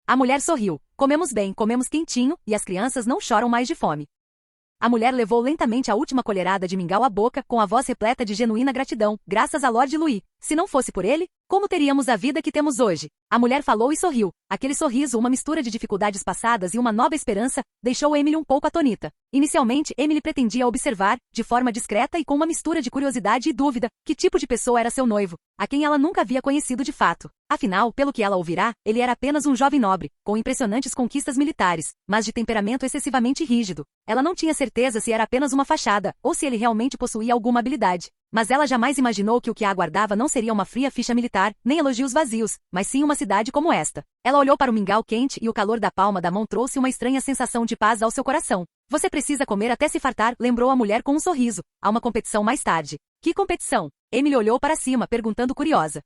A mulher sorriu. Comemos bem, comemos quentinho, e as crianças não choram mais de fome. A mulher levou lentamente a última colherada de mingau à boca, com a voz repleta de genuína gratidão, graças a Lord Louis. Se não fosse por ele, como teríamos a vida que temos hoje? A mulher falou e sorriu. Aquele sorriso, uma mistura de dificuldades passadas e uma nova esperança, deixou Emily um pouco atonita. Inicialmente, Emily pretendia observar, de forma discreta e com uma mistura de curiosidade e dúvida, que tipo de pessoa era seu noivo, a quem ela nunca havia conhecido de fato. Afinal, pelo que ela ouvirá, ele era apenas um jovem nobre, com impressionantes conquistas militares, mas de temperamento excessivamente rígido. Ela não tinha certeza se era apenas uma fachada, ou se ele realmente possuía alguma habilidade. Mas ela jamais imaginou que o que a aguardava não seria uma fria ficha militar, nem elogios vazios, mas sim uma cidade como esta. Ela olhou para o mingau quente e o calor da palma da mão trouxe uma estranha sensação de paz ao seu coração. Você precisa comer até se fartar, lembrou a mulher com um sorriso. Há uma competição mais tarde. Que competição? Emily olhou para cima, perguntando curiosa.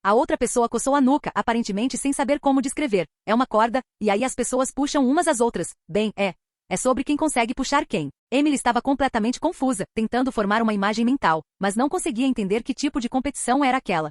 A outra pessoa coçou a nuca, aparentemente sem saber como descrever. É uma corda, e aí as pessoas puxam umas às outras. Bem, é sobre quem consegue puxar quem. Emily estava completamente confusa, tentando formar uma imagem mental, mas não conseguia entender que tipo de competição era aquela.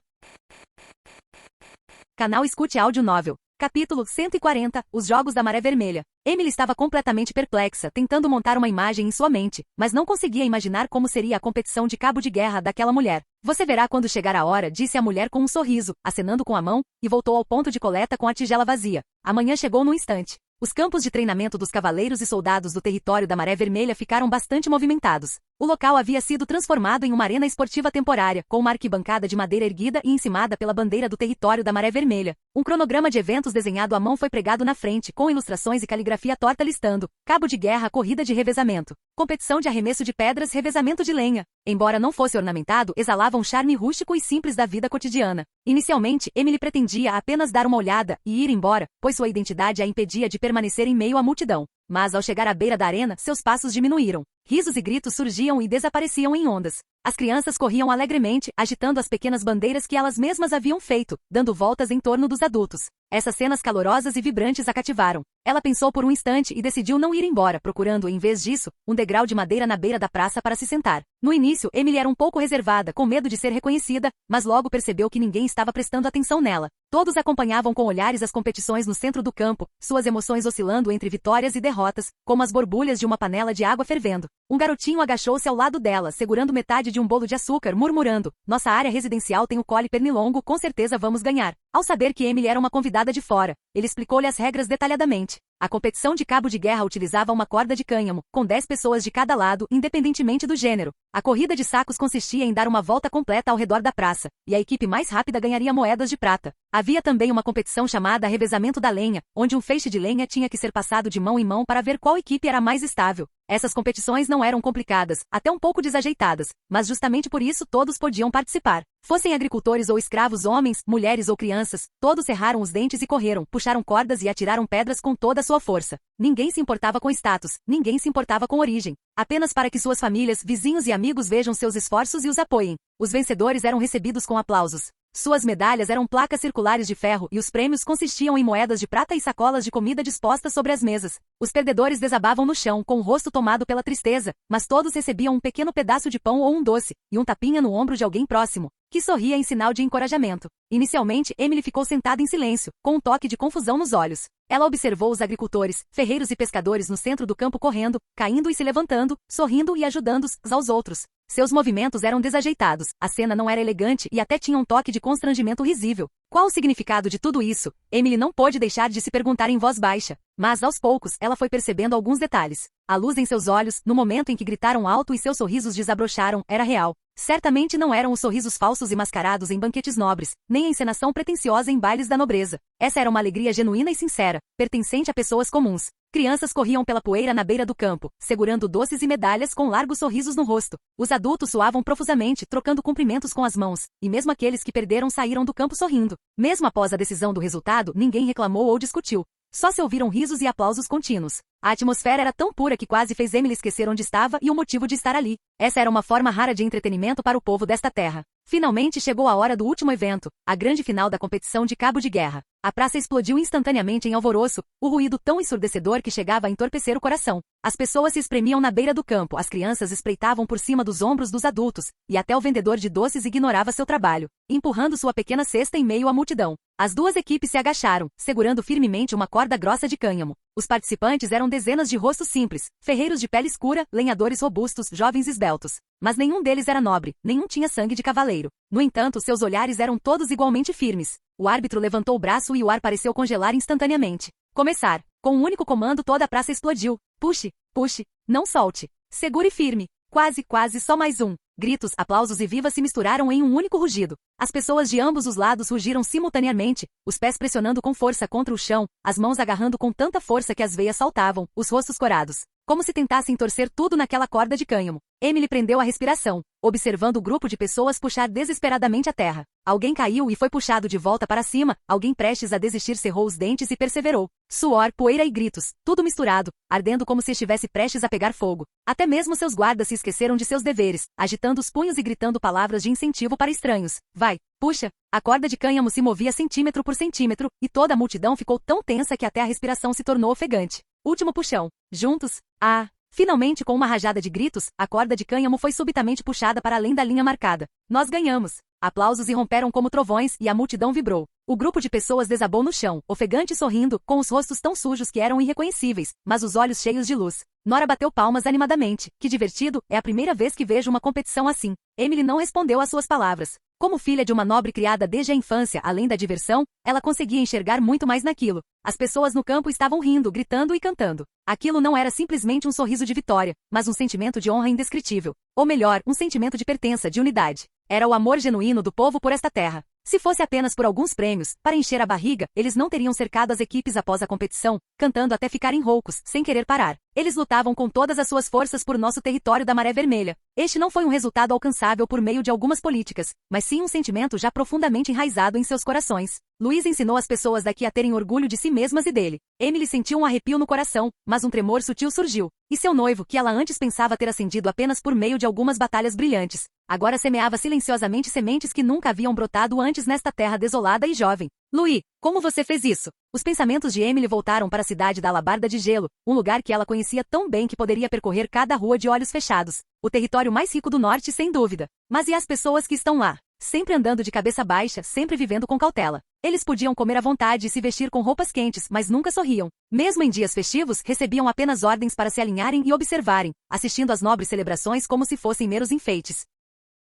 Canal Escute Áudio Novel. Capítulo 140, Os Jogos da Maré Vermelha. Emily estava completamente perplexa, tentando montar uma imagem em sua mente, mas não conseguia imaginar como seria a competição de cabo de guerra daquela mulher. Você verá quando chegar a hora, disse a mulher com um sorriso, acenando com a mão, e voltou ao ponto de coleta com a tigela vazia. Amanhã chegou num instante. Os campos de treinamento dos cavaleiros e soldados do território da Maré Vermelha ficaram bastante movimentados. O local havia sido transformado em uma arena esportiva temporária, com uma arquibancada de madeira erguida e encimada pela bandeira do território da Maré Vermelha. Um cronograma de eventos desenhado à mão foi pregado na frente, com ilustrações e caligrafia torta listando: cabo de guerra, corrida de revezamento, competição de arremesso de pedras, revezamento de lenha. Embora não fosse ornamentado, exalava um charme rústico e simples da vida cotidiana. Inicialmente, Emily pretendia apenas dar uma olhada e ir embora, pois sua identidade a impedia de permanecer em meio à multidão. Mas ao chegar à beira da arena, seus passos diminuíram. Risos e gritos surgiam e desapareciam em ondas. As crianças corriam alegremente, agitando as pequenas bandeiras que elas mesmas haviam feito, dando voltas em torno dos adultos. Essas cenas calorosas e vibrantes a cativaram. Ela pensou por um instante e decidiu não ir embora, procurando, em vez disso, um degrau de madeira na beira da praça para se sentar. No início, Emily era um pouco reservada, com medo de ser reconhecida, mas logo percebeu que ninguém estava prestando atenção nela. Todos acompanhavam com olhares as competições no centro do campo, suas emoções oscilando entre vitórias e derrotas, como as borbulhas de uma panela de água fervendo. Um garotinho agachou-se ao lado dela, segurando metade de um bolo de açúcar, murmurando: nossa área residencial tem o cole pernilongo, com certeza vamos ganhar. Ao saber que Emily era uma convidada de fora, ele explicou-lhe as regras detalhadamente. A competição de cabo de guerra utilizava uma corda de cânhamo, com 10 pessoas de cada lado, independentemente do gênero. A corrida de sacos consistia em dar uma volta completa ao redor da praça, e a equipe mais rápida ganharia moedas de prata. Havia também uma competição chamada revezamento da lenha, onde um feixe de lenha tinha que ser passado de mão em mão para ver qual equipe era mais estável. Essas competições não eram complicadas, até um pouco desajeitadas, mas justamente por isso todos podiam participar. Fossem agricultores ou escravos, homens, mulheres ou crianças, todos cerraram os dentes e correram, puxaram cordas e atiraram pedras com toda a sua força. Ninguém se importava com status, ninguém se importava com origem, apenas para que suas famílias, vizinhos e amigos vejam seus esforços e os apoiem. Os vencedores eram recebidos com aplausos. Suas medalhas eram placas circulares de ferro e os prêmios consistiam em moedas de prata e sacolas de comida dispostas sobre as mesas. Os perdedores desabavam no chão, com o rosto tomado pela tristeza, mas todos recebiam um pequeno pedaço de pão ou um doce, e um tapinha no ombro de alguém próximo, que sorria em sinal de encorajamento. Inicialmente, Emily ficou sentada em silêncio, com um toque de confusão nos olhos. Ela observou os agricultores, ferreiros e pescadores no centro do campo correndo, caindo e se levantando, sorrindo e ajudando-uns aos outros. Seus movimentos eram desajeitados, a cena não era elegante e até tinha um toque de constrangimento risível. Qual o significado de tudo isso? Emily não pôde deixar de se perguntar em voz baixa, mas aos poucos ela foi percebendo alguns detalhes. A luz em seus olhos, no momento em que gritaram alto e seus sorrisos desabrocharam, era real. Certamente não eram os sorrisos falsos e mascarados em banquetes nobres, nem a encenação pretensiosa em bailes da nobreza. Essa era uma alegria genuína e sincera, pertencente a pessoas comuns. Crianças corriam pela poeira na beira do campo, segurando doces e medalhas com largos sorrisos no rosto. Os adultos suavam profusamente, trocando cumprimentos com as mãos, e mesmo aqueles que perderam saíram do campo sorrindo. Mesmo após a decisão do resultado, ninguém reclamou ou discutiu. Só se ouviram risos e aplausos contínuos. A atmosfera era tão pura que quase fez Emily esquecer onde estava e o motivo de estar ali. Essa era uma forma rara de entretenimento para o povo desta terra. Finalmente chegou a hora do último evento, a grande final da competição de cabo de guerra. A praça explodiu instantaneamente em alvoroço, o ruído tão ensurdecedor que chegava a entorpecer o coração. As pessoas se espremiam na beira do campo, as crianças espreitavam por cima dos ombros dos adultos, e até o vendedor de doces ignorava seu trabalho, empurrando sua pequena cesta em meio à multidão. As duas equipes se agacharam, segurando firmemente uma corda grossa de cânhamo. Os participantes eram dezenas de rostos simples, ferreiros de pele escura, lenhadores robustos, jovens esbeltos. Mas nenhum deles era nobre, nenhum tinha sangue de cavaleiro. No entanto, seus olhares eram todos igualmente firmes. O árbitro levantou o braço e o ar pareceu congelar instantaneamente. Começar. Com um único comando toda a praça explodiu. Puxe, puxe, não solte. Segure firme. Quase, quase, só mais um. Gritos, aplausos e vivas se misturaram em um único rugido. As pessoas de ambos os lados rugiram simultaneamente, os pés pressionando com força contra o chão, as mãos agarrando com tanta força que as veias saltavam, os rostos corados, como se tentassem torcer tudo naquela corda de cânhamo. Emily prendeu a respiração, observando o grupo de pessoas puxar desesperadamente a terra. Alguém caiu e foi puxado de volta para cima, alguém prestes a desistir cerrou os dentes e perseverou. Suor, poeira e gritos, tudo misturado, ardendo como se estivesse prestes a pegar fogo. Até mesmo seus guardas se esqueceram de seus deveres, agitando os punhos e gritando palavras de incentivo para estranhos. Vai, puxa! A corda de cânhamo se movia centímetro por centímetro, e toda a multidão ficou tão tensa que até a respiração se tornou ofegante. Último puxão. Juntos. Ah! Finalmente, com uma rajada de gritos, a corda de cânhamo foi subitamente puxada para além da linha marcada. Nós ganhamos! Aplausos irromperam como trovões e a multidão vibrou. O grupo de pessoas desabou no chão, ofegante e sorrindo, com os rostos tão sujos que eram irreconhecíveis, mas os olhos cheios de luz. Nora bateu palmas animadamente. Que divertido, é a primeira vez que vejo uma competição assim. Emily não respondeu às suas palavras. Como filha de uma nobre criada desde a infância, além da diversão, ela conseguia enxergar muito mais naquilo. As pessoas no campo estavam rindo, gritando e cantando. Aquilo não era simplesmente um sorriso de vitória, mas um sentimento de honra indescritível. Ou melhor, um sentimento de pertença, de unidade. Era o amor genuíno do povo por esta terra. Se fosse apenas por alguns prêmios, para encher a barriga, eles não teriam cercado as equipes após a competição, cantando até ficarem roucos, sem querer parar. Eles lutavam com todas as suas forças por nosso território da Maré Vermelha. Este não foi um resultado alcançável por meio de algumas políticas, mas sim um sentimento já profundamente enraizado em seus corações. Luiz ensinou as pessoas daqui a terem orgulho de si mesmas e dele. Emily sentiu um arrepio no coração, mas um tremor sutil surgiu. E seu noivo, que ela antes pensava ter acendido apenas por meio de algumas batalhas brilhantes, agora semeava silenciosamente sementes que nunca haviam brotado antes nesta terra desolada e jovem. Louis, como você fez isso? Os pensamentos de Emily voltaram para a cidade da Alabarda de Gelo, um lugar que ela conhecia tão bem que poderia percorrer cada rua de olhos fechados. O território mais rico do norte, sem dúvida. Mas e as pessoas que estão lá? Sempre andando de cabeça baixa, sempre vivendo com cautela. Eles podiam comer à vontade e se vestir com roupas quentes, mas nunca sorriam. Mesmo em dias festivos, recebiam apenas ordens para se alinharem e observarem, assistindo às nobres celebrações como se fossem meros enfeites.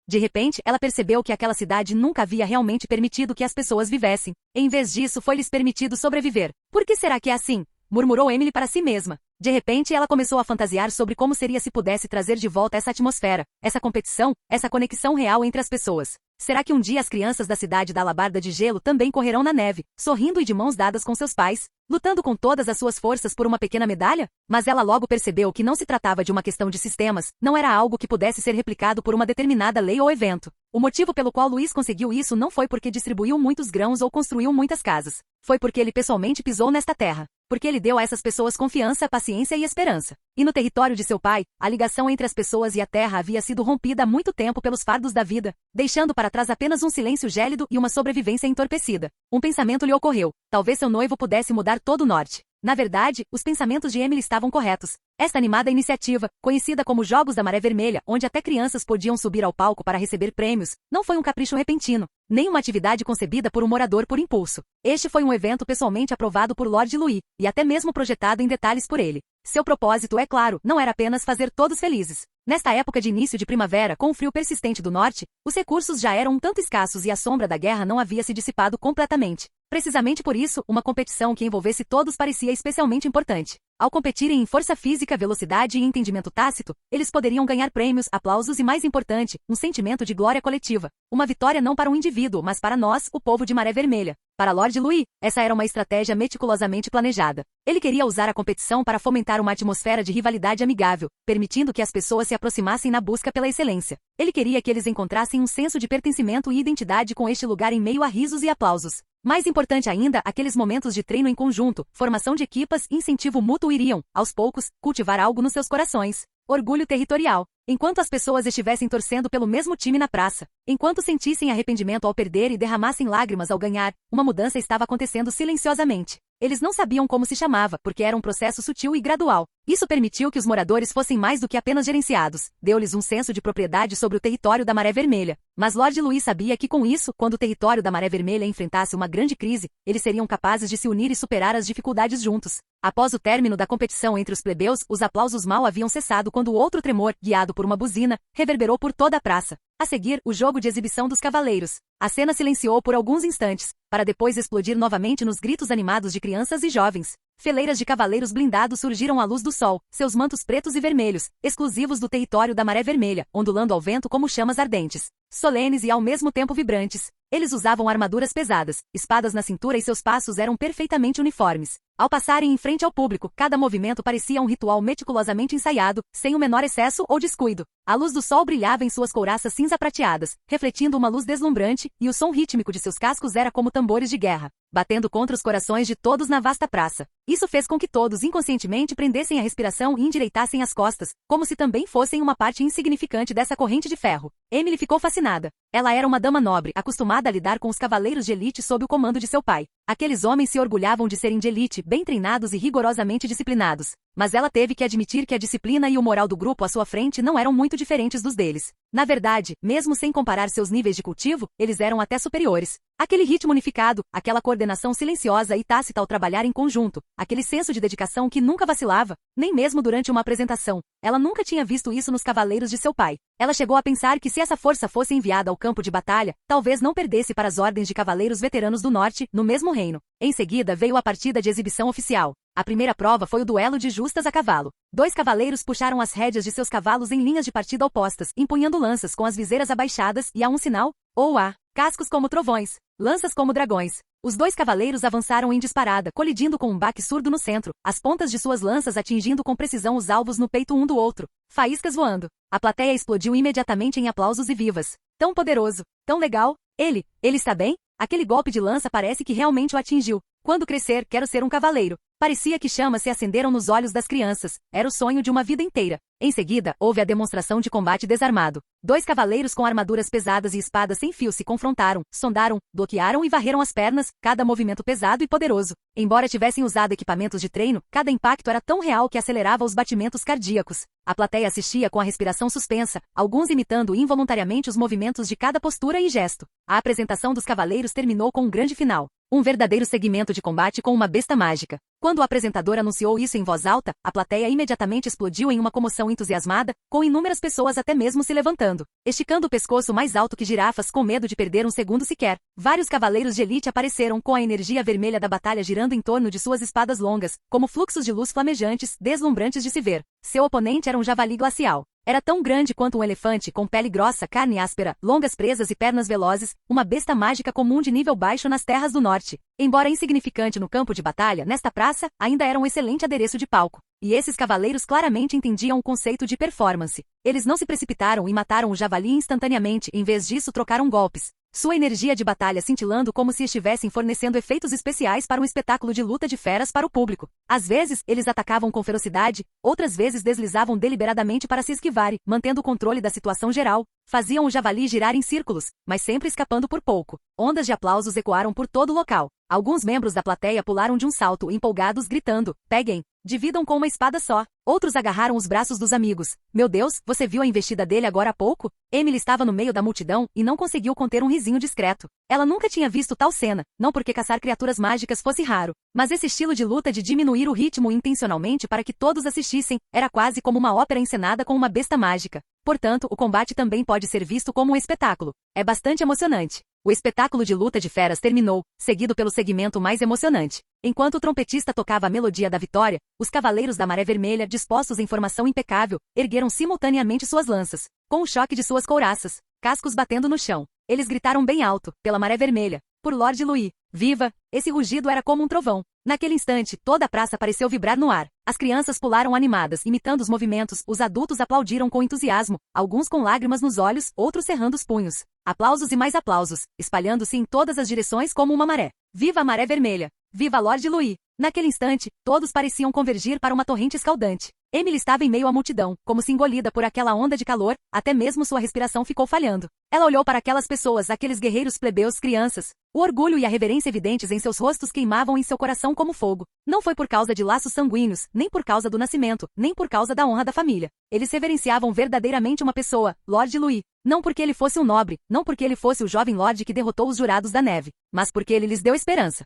De repente, ela percebeu que aquela cidade nunca havia realmente permitido que as pessoas vivessem. Em vez disso, foi-lhes permitido sobreviver. Por que será que é assim? Murmurou Emily para si mesma. De repente, ela começou a fantasiar sobre como seria se pudesse trazer de volta essa atmosfera, essa competição, essa conexão real entre as pessoas. Será que um dia as crianças da cidade da Alabarda de Gelo também correrão na neve, sorrindo e de mãos dadas com seus pais, lutando com todas as suas forças por uma pequena medalha? Mas ela logo percebeu que não se tratava de uma questão de sistemas, não era algo que pudesse ser replicado por uma determinada lei ou evento. O motivo pelo qual Luiz conseguiu isso não foi porque distribuiu muitos grãos ou construiu muitas casas. Foi porque ele pessoalmente pisou nesta terra. Porque ele deu a essas pessoas confiança, paciência e esperança. E no território de seu pai, a ligação entre as pessoas e a terra havia sido rompida há muito tempo pelos fardos da vida, deixando para trás apenas um silêncio gélido e uma sobrevivência entorpecida. Um pensamento lhe ocorreu. Talvez seu noivo pudesse mudar todo o norte. Na verdade, os pensamentos de Emily estavam corretos. Esta animada iniciativa, conhecida como Jogos da Maré Vermelha, onde até crianças podiam subir ao palco para receber prêmios, não foi um capricho repentino, nem uma atividade concebida por um morador por impulso. Este foi um evento pessoalmente aprovado por Lord Louis, e até mesmo projetado em detalhes por ele. Seu propósito, é claro, não era apenas fazer todos felizes. Nesta época de início de primavera, com o frio persistente do norte, os recursos já eram um tanto escassos e a sombra da guerra não havia se dissipado completamente. Precisamente por isso, uma competição que envolvesse todos parecia especialmente importante. Ao competirem em força física, velocidade e entendimento tácito, eles poderiam ganhar prêmios, aplausos e, mais importante, um sentimento de glória coletiva. Uma vitória não para um indivíduo, mas para nós, o povo de Maré Vermelha. Para Lord Louis, essa era uma estratégia meticulosamente planejada. Ele queria usar a competição para fomentar uma atmosfera de rivalidade amigável, permitindo que as pessoas se aproximassem na busca pela excelência. Ele queria que eles encontrassem um senso de pertencimento e identidade com este lugar em meio a risos e aplausos. Mais importante ainda, aqueles momentos de treino em conjunto, formação de equipas e incentivo mútuo iriam, aos poucos, cultivar algo nos seus corações. Orgulho territorial. Enquanto as pessoas estivessem torcendo pelo mesmo time na praça, enquanto sentissem arrependimento ao perder e derramassem lágrimas ao ganhar, uma mudança estava acontecendo silenciosamente. Eles não sabiam como se chamava, porque era um processo sutil e gradual. Isso permitiu que os moradores fossem mais do que apenas gerenciados, deu-lhes um senso de propriedade sobre o território da Maré Vermelha. Mas Lord Louis sabia que com isso, quando o território da Maré Vermelha enfrentasse uma grande crise, eles seriam capazes de se unir e superar as dificuldades juntos. Após o término da competição entre os plebeus, os aplausos mal haviam cessado quando outro tremor, guiado por uma buzina, reverberou por toda a praça. A seguir, o jogo de exibição dos cavaleiros. A cena silenciou por alguns instantes, para depois explodir novamente nos gritos animados de crianças e jovens. Fileiras de cavaleiros blindados surgiram à luz do sol, seus mantos pretos e vermelhos, exclusivos do território da Maré Vermelha, ondulando ao vento como chamas ardentes. Solenes e ao mesmo tempo vibrantes. Eles usavam armaduras pesadas, espadas na cintura e seus passos eram perfeitamente uniformes. Ao passarem em frente ao público, cada movimento parecia um ritual meticulosamente ensaiado, sem o menor excesso ou descuido. A luz do sol brilhava em suas couraças cinza prateadas, refletindo uma luz deslumbrante, e o som rítmico de seus cascos era como tambores de guerra, batendo contra os corações de todos na vasta praça. Isso fez com que todos inconscientemente prendessem a respiração e endireitassem as costas, como se também fossem uma parte insignificante dessa corrente de ferro. Emily ficou fascinada. Ela era uma dama nobre, acostumada a lidar com os cavaleiros de elite sob o comando de seu pai. Aqueles homens se orgulhavam de serem de elite, bem treinados e rigorosamente disciplinados. Mas ela teve que admitir que a disciplina e o moral do grupo à sua frente não eram muito diferentes dos deles. Na verdade, mesmo sem comparar seus níveis de cultivo, eles eram até superiores. Aquele ritmo unificado, aquela coordenação silenciosa e tácita ao trabalhar em conjunto, aquele senso de dedicação que nunca vacilava, nem mesmo durante uma apresentação. Ela nunca tinha visto isso nos cavaleiros de seu pai. Ela chegou a pensar que se essa força fosse enviada ao campo de batalha, talvez não perdesse para as ordens de cavaleiros veteranos do norte, no mesmo reino. Em seguida veio a partida de exibição oficial. A primeira prova foi o duelo de justas a cavalo. 2 cavaleiros puxaram as rédeas de seus cavalos em linhas de partida opostas, empunhando lanças com as viseiras abaixadas e a um sinal, ou a, cascos como trovões, lanças como dragões. Os 2 cavaleiros avançaram em disparada, colidindo com um baque surdo no centro, as pontas de suas lanças atingindo com precisão os alvos no peito um do outro, faíscas voando. A plateia explodiu imediatamente em aplausos e vivas. Tão poderoso, tão legal. Ele está bem? Aquele golpe de lança parece que realmente o atingiu. Quando crescer, quero ser um cavaleiro. Parecia que chamas se acenderam nos olhos das crianças. Era o sonho de uma vida inteira. Em seguida, houve a demonstração de combate desarmado. 2 cavaleiros com armaduras pesadas e espadas sem fio se confrontaram, sondaram, bloquearam e varreram as pernas, cada movimento pesado e poderoso. Embora tivessem usado equipamentos de treino, cada impacto era tão real que acelerava os batimentos cardíacos. A plateia assistia com a respiração suspensa, alguns imitando involuntariamente os movimentos de cada postura e gesto. A apresentação dos cavaleiros terminou com um grande final. Um verdadeiro segmento de combate com uma besta mágica. Quando o apresentador anunciou isso em voz alta, a plateia imediatamente explodiu em uma comoção entusiasmada, com inúmeras pessoas até mesmo se levantando, esticando o pescoço mais alto que girafas com medo de perder um segundo sequer. Vários cavaleiros de elite apareceram com a energia vermelha da batalha girando em torno de suas espadas longas, como fluxos de luz flamejantes, deslumbrantes de se ver. Seu oponente era um javali glacial. Era tão grande quanto um elefante com pele grossa, carne áspera, longas presas e pernas velozes, uma besta mágica comum de nível baixo nas terras do norte. Embora insignificante no campo de batalha, nesta praça, ainda era um excelente adereço de palco. E esses cavaleiros claramente entendiam o conceito de performance. Eles não se precipitaram e mataram o javali instantaneamente, em vez disso trocaram golpes. Sua energia de batalha cintilando como se estivessem fornecendo efeitos especiais para um espetáculo de luta de feras para o público. Às vezes, eles atacavam com ferocidade, outras vezes deslizavam deliberadamente para se esquivar, mantendo o controle da situação geral. Faziam o javali girar em círculos, mas sempre escapando por pouco. Ondas de aplausos ecoaram por todo o local. Alguns membros da plateia pularam de um salto, empolgados, gritando, peguem, dividam com uma espada só. Outros agarraram os braços dos amigos. Meu Deus, você viu a investida dele agora há pouco? Emily estava no meio da multidão e não conseguiu conter um risinho discreto. Ela nunca tinha visto tal cena, não porque caçar criaturas mágicas fosse raro, mas esse estilo de luta de diminuir o ritmo intencionalmente para que todos assistissem, era quase como uma ópera encenada com uma besta mágica. Portanto, o combate também pode ser visto como um espetáculo. É bastante emocionante. O espetáculo de luta de feras terminou, seguido pelo segmento mais emocionante. Enquanto o trompetista tocava a melodia da vitória, os cavaleiros da Maré Vermelha, dispostos em formação impecável, ergueram simultaneamente suas lanças, com o choque de suas couraças, cascos batendo no chão. Eles gritaram bem alto, pela Maré Vermelha, por Lord Louis. Viva! Esse rugido era como um trovão. Naquele instante, toda a praça pareceu vibrar no ar. As crianças pularam animadas, imitando os movimentos, os adultos aplaudiram com entusiasmo, alguns com lágrimas nos olhos, outros cerrando os punhos. Aplausos e mais aplausos, espalhando-se em todas as direções como uma maré. Viva a Maré Vermelha! Viva Lord Louis! Naquele instante, todos pareciam convergir para uma torrente escaldante. Emily estava em meio à multidão, como se engolida por aquela onda de calor, até mesmo sua respiração ficou falhando. Ela olhou para aquelas pessoas, aqueles guerreiros plebeus crianças. O orgulho e a reverência evidentes em seus rostos queimavam em seu coração como fogo. Não foi por causa de laços sanguíneos, nem por causa do nascimento, nem por causa da honra da família. Eles reverenciavam verdadeiramente uma pessoa, Lord Louis. Não porque ele fosse um nobre, não porque ele fosse o jovem Lorde que derrotou os Jurados da Neve, mas porque ele lhes deu esperança.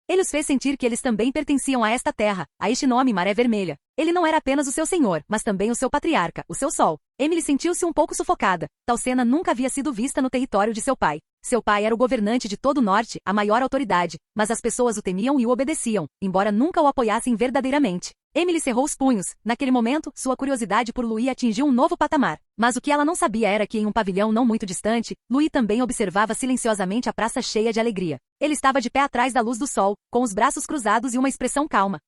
Ele os fez sentir que eles também pertenciam a esta terra, a este nome Maré Vermelha. Ele não era apenas o seu senhor, mas também o seu patriarca, o seu sol. Emily sentiu-se um pouco sufocada. Tal cena nunca havia sido vista no território de seu pai. Seu pai era o governante de todo o norte, a maior autoridade, mas as pessoas o temiam e o obedeciam, embora nunca o apoiassem verdadeiramente. Emily cerrou os punhos. Naquele momento, sua curiosidade por Louis atingiu um novo patamar. Mas o que ela não sabia era que em um pavilhão não muito distante, Louis também observava silenciosamente a praça cheia de alegria. Ele estava de pé atrás da luz do sol, com os braços cruzados e uma expressão calma.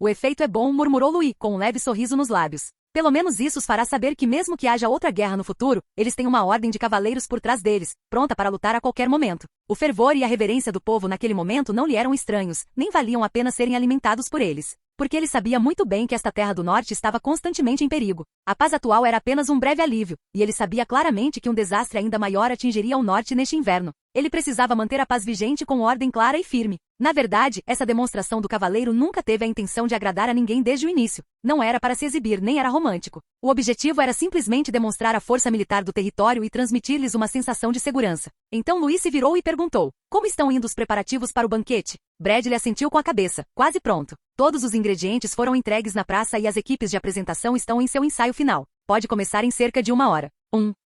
O efeito é bom, murmurou Louis, com um leve sorriso nos lábios. Pelo menos isso os fará saber que mesmo que haja outra guerra no futuro, eles têm uma ordem de cavaleiros por trás deles, pronta para lutar a qualquer momento. O fervor e a reverência do povo naquele momento não lhe eram estranhos, nem valiam apenas serem alimentados por eles. Porque ele sabia muito bem que esta terra do norte estava constantemente em perigo. A paz atual era apenas um breve alívio, e ele sabia claramente que um desastre ainda maior atingiria o norte neste inverno. Ele precisava manter a paz vigente com ordem clara e firme. Na verdade, essa demonstração do cavaleiro nunca teve a intenção de agradar a ninguém desde o início. Não era para se exibir, nem era romântico. O objetivo era simplesmente demonstrar a força militar do território e transmitir-lhes uma sensação de segurança. Então Louis se virou e perguntou: como estão indo os preparativos para o banquete? Bradley assentiu com a cabeça. Quase pronto. Todos os ingredientes foram entregues na praça e as equipes de apresentação estão em seu ensaio final. Pode começar em cerca de 1 hora.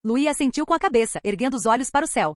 Louis assentiu com a cabeça, erguendo os olhos para o céu.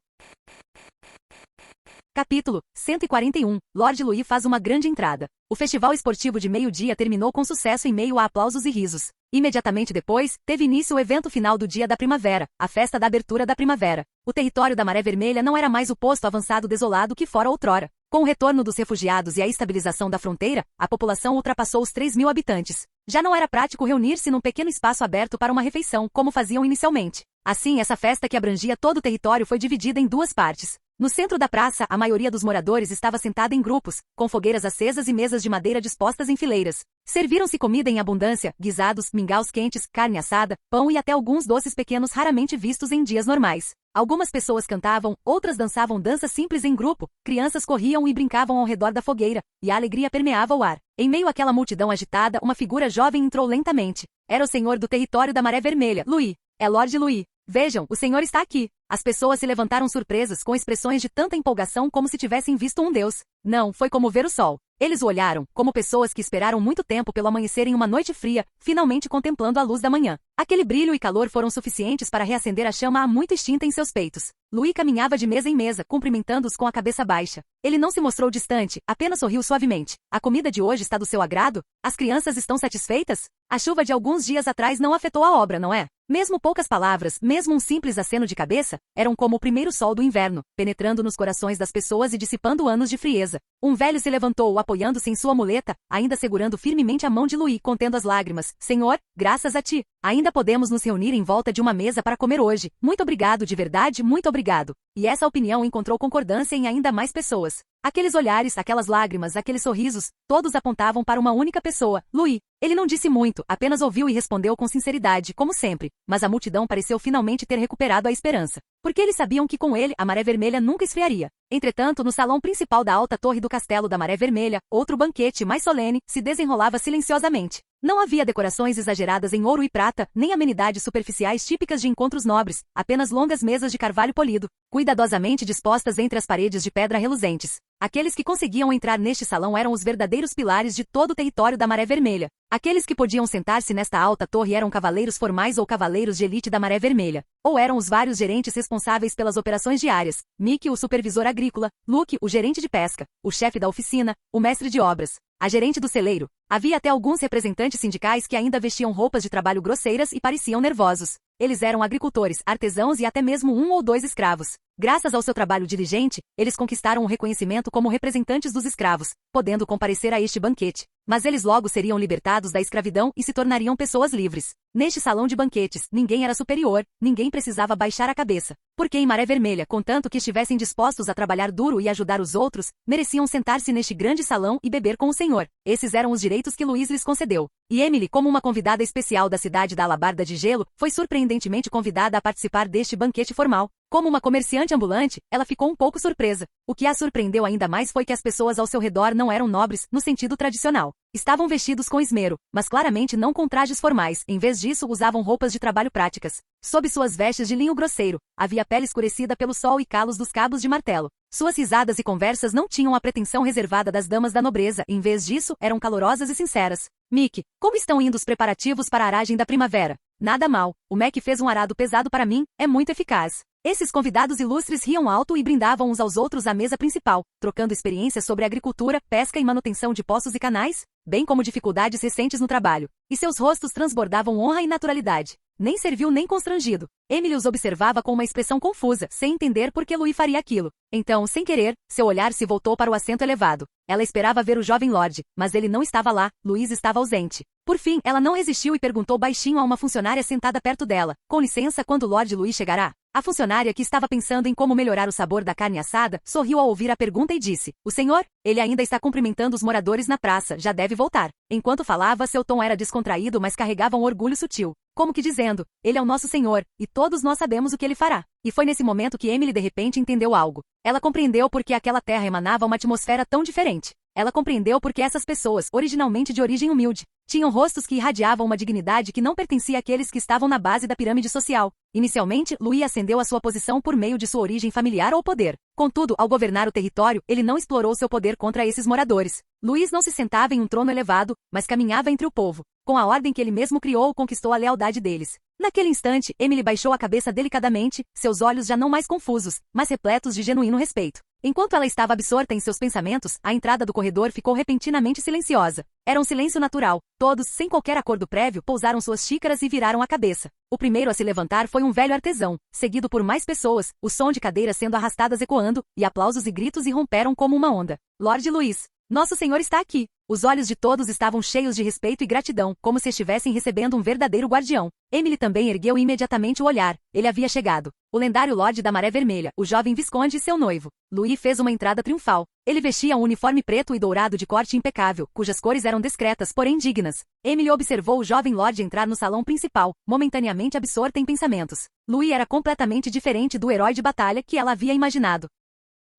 Capítulo 141. Lord Louis faz uma grande entrada. O festival esportivo de meio-dia terminou com sucesso em meio a aplausos e risos. Imediatamente depois, teve início o evento final do Dia da Primavera, a festa da abertura da primavera. O território da Maré Vermelha não era mais o posto avançado desolado que fora outrora. Com o retorno dos refugiados e a estabilização da fronteira, a população ultrapassou os 3.000 habitantes. Já não era prático reunir-se num pequeno espaço aberto para uma refeição, como faziam inicialmente. Assim, essa festa que abrangia todo o território foi dividida em 2 partes. No centro da praça, a maioria dos moradores estava sentada em grupos, com fogueiras acesas e mesas de madeira dispostas em fileiras. Serviram-se comida em abundância, guisados, mingaus quentes, carne assada, pão e até alguns doces pequenos raramente vistos em dias normais. Algumas pessoas cantavam, outras dançavam danças simples em grupo, crianças corriam e brincavam ao redor da fogueira, e a alegria permeava o ar. Em meio àquela multidão agitada, uma figura jovem entrou lentamente. Era o senhor do território da Maré Vermelha, Louis. É Lord Louis. Vejam, o senhor está aqui. As pessoas se levantaram surpresas com expressões de tanta empolgação como se tivessem visto um deus. Não, foi como ver o sol. Eles o olharam, como pessoas que esperaram muito tempo pelo amanhecer em uma noite fria, finalmente contemplando a luz da manhã. Aquele brilho e calor foram suficientes para reacender a chama há muito extinta em seus peitos. Louis caminhava de mesa em mesa, cumprimentando-os com a cabeça baixa. Ele não se mostrou distante, apenas sorriu suavemente. A comida de hoje está do seu agrado? As crianças estão satisfeitas? A chuva de alguns dias atrás não afetou a obra, não é? Mesmo poucas palavras, mesmo um simples aceno de cabeça, eram como o primeiro sol do inverno, penetrando nos corações das pessoas e dissipando anos de frieza. Um velho se levantou, apoiando-se em sua muleta, ainda segurando firmemente a mão de Louis, contendo as lágrimas. Senhor, graças a ti, ainda podemos nos reunir em volta de uma mesa para comer hoje. Muito obrigado, de verdade, muito obrigado. E essa opinião encontrou concordância em ainda mais pessoas. Aqueles olhares, aquelas lágrimas, aqueles sorrisos, todos apontavam para uma única pessoa, Louis. Ele não disse muito, apenas ouviu e respondeu com sinceridade, como sempre, mas a multidão pareceu finalmente ter recuperado a esperança. Porque eles sabiam que com ele, a Maré Vermelha nunca esfriaria. Entretanto, no salão principal da alta torre do castelo da Maré Vermelha, outro banquete mais solene se desenrolava silenciosamente. Não havia decorações exageradas em ouro e prata, nem amenidades superficiais típicas de encontros nobres, apenas longas mesas de carvalho polido, cuidadosamente dispostas entre as paredes de pedra reluzentes. Aqueles que conseguiam entrar neste salão eram os verdadeiros pilares de todo o território da Maré Vermelha. Aqueles que podiam sentar-se nesta alta torre eram cavaleiros formais ou cavaleiros de elite da Maré Vermelha. Ou eram os vários gerentes responsáveis pelas operações diárias, Mickey, o supervisor agrícola, Luke, o gerente de pesca, o chefe da oficina, o mestre de obras, a gerente do celeiro. Havia até alguns representantes sindicais que ainda vestiam roupas de trabalho grosseiras e pareciam nervosos. Eles eram agricultores, artesãos e até mesmo 1 ou 2 escravos. Graças ao seu trabalho diligente, eles conquistaram o reconhecimento como representantes dos escravos, podendo comparecer a este banquete. mas eles logo seriam libertados da escravidão e se tornariam pessoas livres. Neste salão de banquetes, ninguém era superior, ninguém precisava baixar a cabeça. Porque em Maré Vermelha, contanto que estivessem dispostos a trabalhar duro e ajudar os outros, mereciam sentar-se neste grande salão e beber com o senhor. Esses eram os direitos que Luís lhes concedeu. E Emily, como uma convidada especial da cidade da Alabarda de Gelo, foi surpreendentemente convidada a participar deste banquete formal. Como uma comerciante ambulante, ela ficou um pouco surpresa. O que a surpreendeu ainda mais foi que as pessoas ao seu redor não eram nobres, no sentido tradicional. Estavam vestidos com esmero, mas claramente não com trajes formais, em vez disso usavam roupas de trabalho práticas. Sob suas vestes de linho grosseiro, havia pele escurecida pelo sol e calos dos cabos de martelo. Suas risadas e conversas não tinham a pretensão reservada das damas da nobreza, em vez disso, eram calorosas e sinceras. Mick, como estão indo os preparativos para a aragem da primavera? Nada mal, o Mac fez um arado pesado para mim, é muito eficaz. Esses convidados ilustres riam alto e brindavam uns aos outros à mesa principal, trocando experiências sobre agricultura, pesca e manutenção de poços e canais, bem como dificuldades recentes no trabalho. E seus rostos transbordavam honra e naturalidade. Nem serviu nem constrangido. Emily os observava com uma expressão confusa, sem entender por que Louis faria aquilo. Então, sem querer, seu olhar se voltou para o assento elevado. Ela esperava ver o jovem Lorde, mas ele não estava lá, Louis estava ausente. Por fim, ela não resistiu e perguntou baixinho a uma funcionária sentada perto dela: com licença, quando Lord Louis chegará? A funcionária, que estava pensando em como melhorar o sabor da carne assada, sorriu ao ouvir a pergunta e disse: o senhor? Ele ainda está cumprimentando os moradores na praça, já deve voltar. Enquanto falava, seu tom era descontraído, mas carregava um orgulho sutil. Como que dizendo: ele é o nosso senhor, e todos nós sabemos o que ele fará. E foi nesse momento que Emily de repente entendeu algo. Ela compreendeu por que aquela terra emanava uma atmosfera tão diferente. Ela compreendeu por que essas pessoas, originalmente de origem humilde, tinham rostos que irradiavam uma dignidade que não pertencia àqueles que estavam na base da pirâmide social. Inicialmente, Louis ascendeu à sua posição por meio de sua origem familiar ou poder. Contudo, ao governar o território, ele não explorou seu poder contra esses moradores. Louis não se sentava em um trono elevado, mas caminhava entre o povo. Com a ordem que ele mesmo criou, conquistou a lealdade deles. Naquele instante, Emily baixou a cabeça delicadamente, seus olhos já não mais confusos, mas repletos de genuíno respeito. Enquanto ela estava absorta em seus pensamentos, a entrada do corredor ficou repentinamente silenciosa. Era um silêncio natural. Todos, sem qualquer acordo prévio, pousaram suas xícaras e viraram a cabeça. O primeiro a se levantar foi um velho artesão, seguido por mais pessoas, o som de cadeiras sendo arrastadas ecoando, e aplausos e gritos irromperam como uma onda. Lord Louis, nosso senhor está aqui. Os olhos de todos estavam cheios de respeito e gratidão, como se estivessem recebendo um verdadeiro guardião. Emily também ergueu imediatamente o olhar. Ele havia chegado. O lendário Lorde da Maré Vermelha, o jovem visconde e seu noivo. Louis fez uma entrada triunfal. Ele vestia um uniforme preto e dourado de corte impecável, cujas cores eram discretas, porém dignas. Emily observou o jovem Lorde entrar no salão principal, momentaneamente absorta em pensamentos. Louis era completamente diferente do herói de batalha que ela havia imaginado.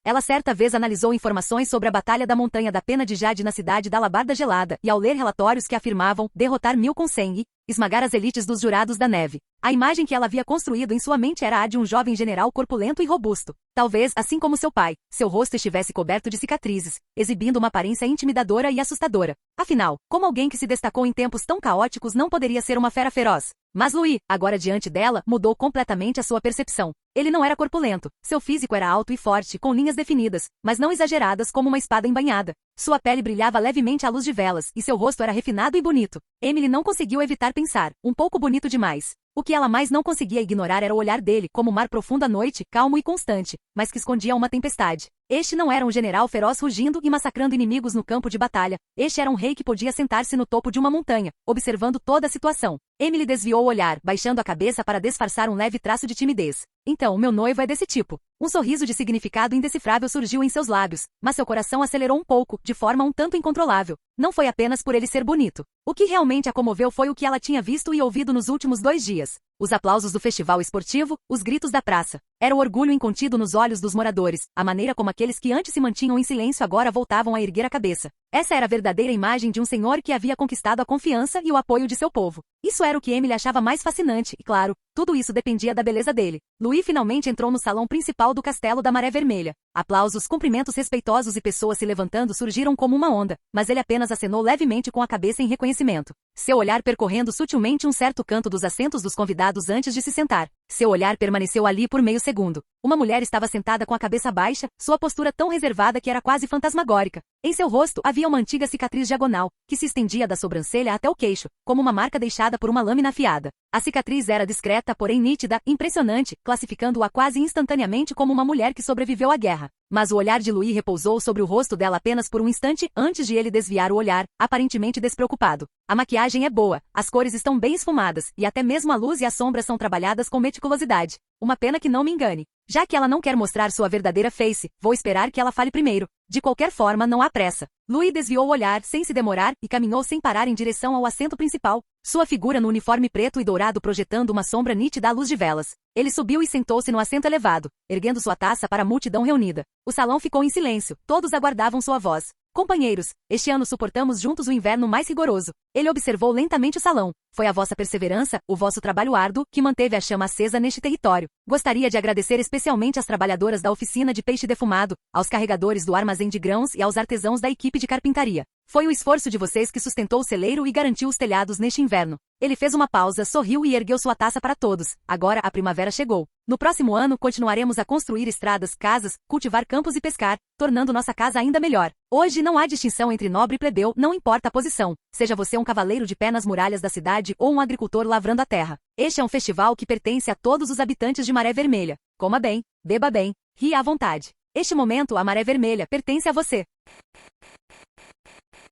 Ela certa vez analisou informações sobre a Batalha da Montanha da Pena de Jade na cidade da Alabarda Gelada, e ao ler relatórios que afirmavam derrotar 1000 com sangue, esmagar as elites dos Jurados da Neve. A imagem que ela havia construído em sua mente era a de um jovem general corpulento e robusto. Talvez, assim como seu pai, seu rosto estivesse coberto de cicatrizes, exibindo uma aparência intimidadora e assustadora. Afinal, como alguém que se destacou em tempos tão caóticos não poderia ser uma fera feroz? Mas Louis, agora diante dela, mudou completamente a sua percepção. Ele não era corpulento. Seu físico era alto e forte, com linhas definidas, mas não exageradas como uma espada embainhada. Sua pele brilhava levemente à luz de velas, e seu rosto era refinado e bonito. Emily não conseguiu evitar pensar: um pouco bonito demais. O que ela mais não conseguia ignorar era o olhar dele, como o mar profundo à noite, calmo e constante, mas que escondia uma tempestade. Este não era um general feroz rugindo e massacrando inimigos no campo de batalha. Este era um rei que podia sentar-se no topo de uma montanha, observando toda a situação. Emily desviou o olhar, baixando a cabeça para disfarçar um leve traço de timidez. Então, meu noivo é desse tipo. Um sorriso de significado indecifrável surgiu em seus lábios, mas seu coração acelerou um pouco, de forma um tanto incontrolável. Não foi apenas por ele ser bonito. O que realmente a comoveu foi o que ela tinha visto e ouvido nos últimos 2 dias. Os aplausos do festival esportivo, os gritos da praça. Era o orgulho incontido nos olhos dos moradores, a maneira como aqueles que antes se mantinham em silêncio agora voltavam a erguer a cabeça. Essa era a verdadeira imagem de um senhor que havia conquistado a confiança e o apoio de seu povo. Isso era o que Emily achava mais fascinante, e claro, tudo isso dependia da beleza dele. Louis finalmente entrou no salão principal do Castelo da Maré Vermelha. Aplausos, cumprimentos respeitosos e pessoas se levantando surgiram como uma onda, mas ele apenas acenou levemente com a cabeça em reconhecimento. Seu olhar percorrendo sutilmente um certo canto dos assentos dos convidados antes de se sentar. Seu olhar permaneceu ali por meio segundo. Uma mulher estava sentada com a cabeça baixa, sua postura tão reservada que era quase fantasmagórica. Em seu rosto havia uma antiga cicatriz diagonal, que se estendia da sobrancelha até o queixo, como uma marca deixada por uma lâmina afiada. A cicatriz era discreta, porém nítida, impressionante, classificando-a quase instantaneamente como uma mulher que sobreviveu à guerra. Mas o olhar de Louis repousou sobre o rosto dela apenas por um instante antes de ele desviar o olhar, aparentemente despreocupado. A maquiagem é boa, as cores estão bem esfumadas, e até mesmo a luz e a sombra são trabalhadas com meticulosidade. Uma pena que não me engane. Já que ela não quer mostrar sua verdadeira face, vou esperar que ela fale primeiro. De qualquer forma, não há pressa. Louis desviou o olhar sem se demorar e caminhou sem parar em direção ao assento principal, sua figura no uniforme preto e dourado projetando uma sombra nítida à luz de velas. Ele subiu e sentou-se no assento elevado, erguendo sua taça para a multidão reunida. O salão ficou em silêncio, todos aguardavam sua voz. Companheiros, este ano suportamos juntos o inverno mais rigoroso. Ele observou lentamente o salão. Foi a vossa perseverança, o vosso trabalho árduo, que manteve a chama acesa neste território. Gostaria de agradecer especialmente às trabalhadoras da oficina de peixe defumado, aos carregadores do armazém de grãos e aos artesãos da equipe de carpintaria. Foi o esforço de vocês que sustentou o celeiro e garantiu os telhados neste inverno. Ele fez uma pausa, sorriu e ergueu sua taça para todos. Agora a primavera chegou. No próximo ano continuaremos a construir estradas, casas, cultivar campos e pescar, tornando nossa casa ainda melhor. Hoje não há distinção entre nobre e plebeu, não importa a posição. Seja você um cavaleiro de pé nas muralhas da cidade ou um agricultor lavrando a terra. Este é um festival que pertence a todos os habitantes de Maré Vermelha. Coma bem, beba bem, ria à vontade. Este momento, a Maré Vermelha pertence a você.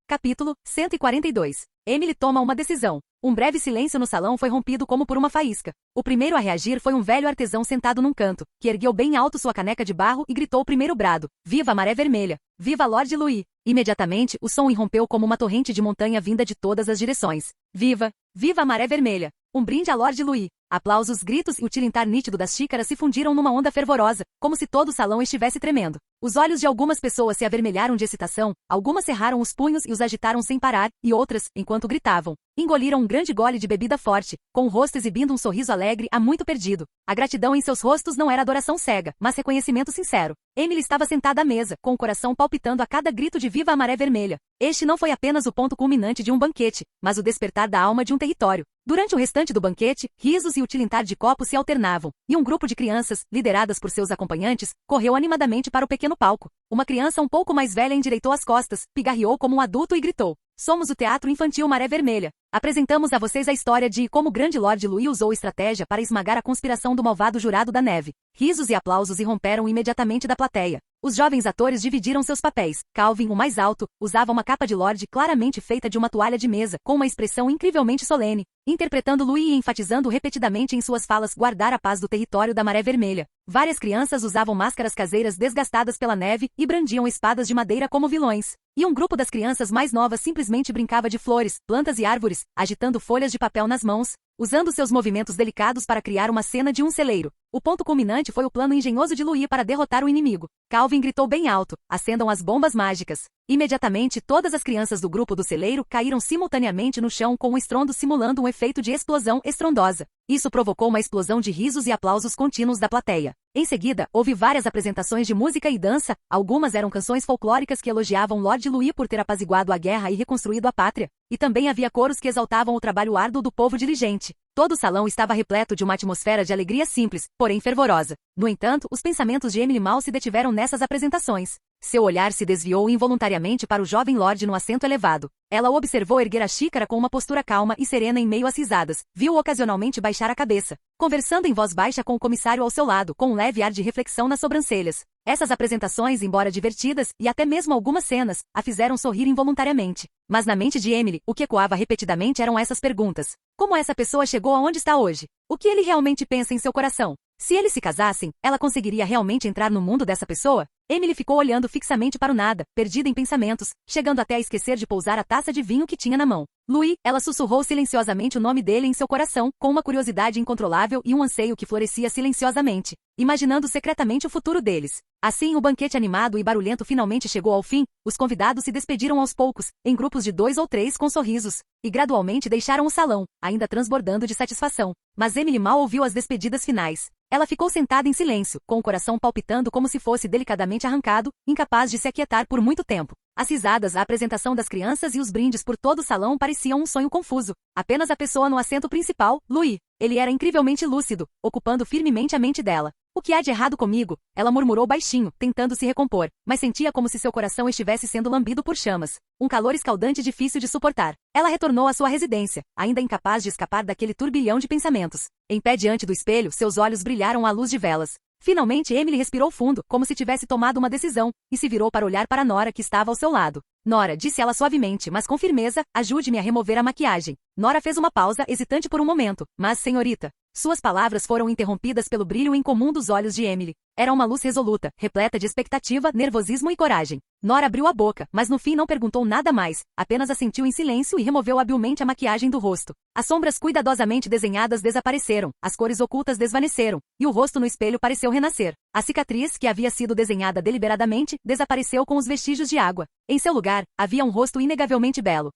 Capítulo 142. Emily toma uma decisão. Um breve silêncio no salão foi rompido como por uma faísca. O primeiro a reagir foi um velho artesão sentado num canto, que ergueu bem alto sua caneca de barro e gritou o primeiro brado. Viva a Maré Vermelha! Viva Lord Louis! Imediatamente, o som irrompeu como uma torrente de montanha vinda de todas as direções. Viva! Viva a Maré Vermelha! Um brinde a Lord Louis! Aplausos, gritos e o tilintar nítido das xícaras se fundiram numa onda fervorosa, como se todo o salão estivesse tremendo. Os olhos de algumas pessoas se avermelharam de excitação, algumas cerraram os punhos e os agitaram sem parar, e outras, enquanto gritavam, engoliram um grande gole de bebida forte, com o rosto exibindo um sorriso alegre há muito perdido. A gratidão em seus rostos não era adoração cega, mas reconhecimento sincero. Emily estava sentada à mesa, com o coração palpitando a cada grito de Viva a Maré Vermelha. Este não foi apenas o ponto culminante de um banquete, mas o despertar da alma de um território. Durante o restante do banquete, risos e o tilintar de copos se alternavam, e um grupo de crianças, lideradas por seus acompanhantes, correu animadamente para o pequeno palco. Uma criança um pouco mais velha endireitou as costas, pigarreou como um adulto e gritou: "Somos o Teatro Infantil Maré Vermelha. Apresentamos a vocês a história de como o grande Lord Louis usou estratégia para esmagar a conspiração do malvado Jurado da Neve." Risos e aplausos irromperam imediatamente da plateia. Os jovens atores dividiram seus papéis. Calvin, o mais alto, usava uma capa de Lorde claramente feita de uma toalha de mesa, com uma expressão incrivelmente solene, interpretando Louis e enfatizando repetidamente em suas falas guardar a paz do território da Maré Vermelha. Várias crianças usavam máscaras caseiras desgastadas pela neve e brandiam espadas de madeira como vilões. E um grupo das crianças mais novas simplesmente brincava de flores, plantas e árvores, agitando folhas de papel nas mãos, usando seus movimentos delicados para criar uma cena de um celeiro. O ponto culminante foi o plano engenhoso de Louis para derrotar o inimigo. Calvin gritou bem alto: "Acendam as bombas mágicas." Imediatamente, todas as crianças do grupo do celeiro caíram simultaneamente no chão com um estrondo simulando um efeito de explosão estrondosa. Isso provocou uma explosão de risos e aplausos contínuos da plateia. Em seguida, houve várias apresentações de música e dança, algumas eram canções folclóricas que elogiavam Lord Louis por ter apaziguado a guerra e reconstruído a pátria, e também havia coros que exaltavam o trabalho árduo do povo diligente. Todo o salão estava repleto de uma atmosfera de alegria simples, porém fervorosa. No entanto, os pensamentos de Emily mal se detiveram nessas apresentações. Seu olhar se desviou involuntariamente para o jovem Lorde no assento elevado. Ela o observou erguer a xícara com uma postura calma e serena em meio às risadas. Viu-o ocasionalmente baixar a cabeça, conversando em voz baixa com o comissário ao seu lado, com um leve ar de reflexão nas sobrancelhas. Essas apresentações, embora divertidas, e até mesmo algumas cenas, a fizeram sorrir involuntariamente. Mas na mente de Emily, o que ecoava repetidamente eram essas perguntas. Como essa pessoa chegou aonde está hoje? O que ele realmente pensa em seu coração? Se eles se casassem, ela conseguiria realmente entrar no mundo dessa pessoa? Emily ficou olhando fixamente para o nada, perdida em pensamentos, chegando até a esquecer de pousar a taça de vinho que tinha na mão. Louis, ela sussurrou silenciosamente o nome dele em seu coração, com uma curiosidade incontrolável e um anseio que florescia silenciosamente, imaginando secretamente o futuro deles. Assim, o banquete animado e barulhento finalmente chegou ao fim, os convidados se despediram aos poucos, em grupos de 2 ou 3 com sorrisos, e gradualmente deixaram o salão, ainda transbordando de satisfação. Mas Emily mal ouviu as despedidas finais. Ela ficou sentada em silêncio, com o coração palpitando como se fosse delicadamente arrancado, incapaz de se aquietar por muito tempo. As risadas, a apresentação das crianças e os brindes por todo o salão pareciam um sonho confuso. Apenas a pessoa no assento principal, Louis. Ele era incrivelmente lúcido, ocupando firmemente a mente dela. O que há de errado comigo? Ela murmurou baixinho, tentando se recompor, mas sentia como se seu coração estivesse sendo lambido por chamas. Um calor escaldante difícil de suportar. Ela retornou à sua residência, ainda incapaz de escapar daquele turbilhão de pensamentos. Em pé diante do espelho, seus olhos brilharam à luz de velas. Finalmente Emily respirou fundo, como se tivesse tomado uma decisão, e se virou para olhar para Nora que estava ao seu lado. Nora, disse ela suavemente, mas com firmeza, ajude-me a remover a maquiagem. Nora fez uma pausa, hesitante por um momento, mas, senhorita. Suas palavras foram interrompidas pelo brilho incomum dos olhos de Emily. Era uma luz resoluta, repleta de expectativa, nervosismo e coragem. Nora abriu a boca, mas no fim não perguntou nada mais, apenas assentiu em silêncio e removeu habilmente a maquiagem do rosto. As sombras cuidadosamente desenhadas desapareceram, as cores ocultas desvaneceram, e o rosto no espelho pareceu renascer. A cicatriz, que havia sido desenhada deliberadamente, desapareceu com os vestígios de água. Em seu lugar, havia um rosto inegavelmente belo.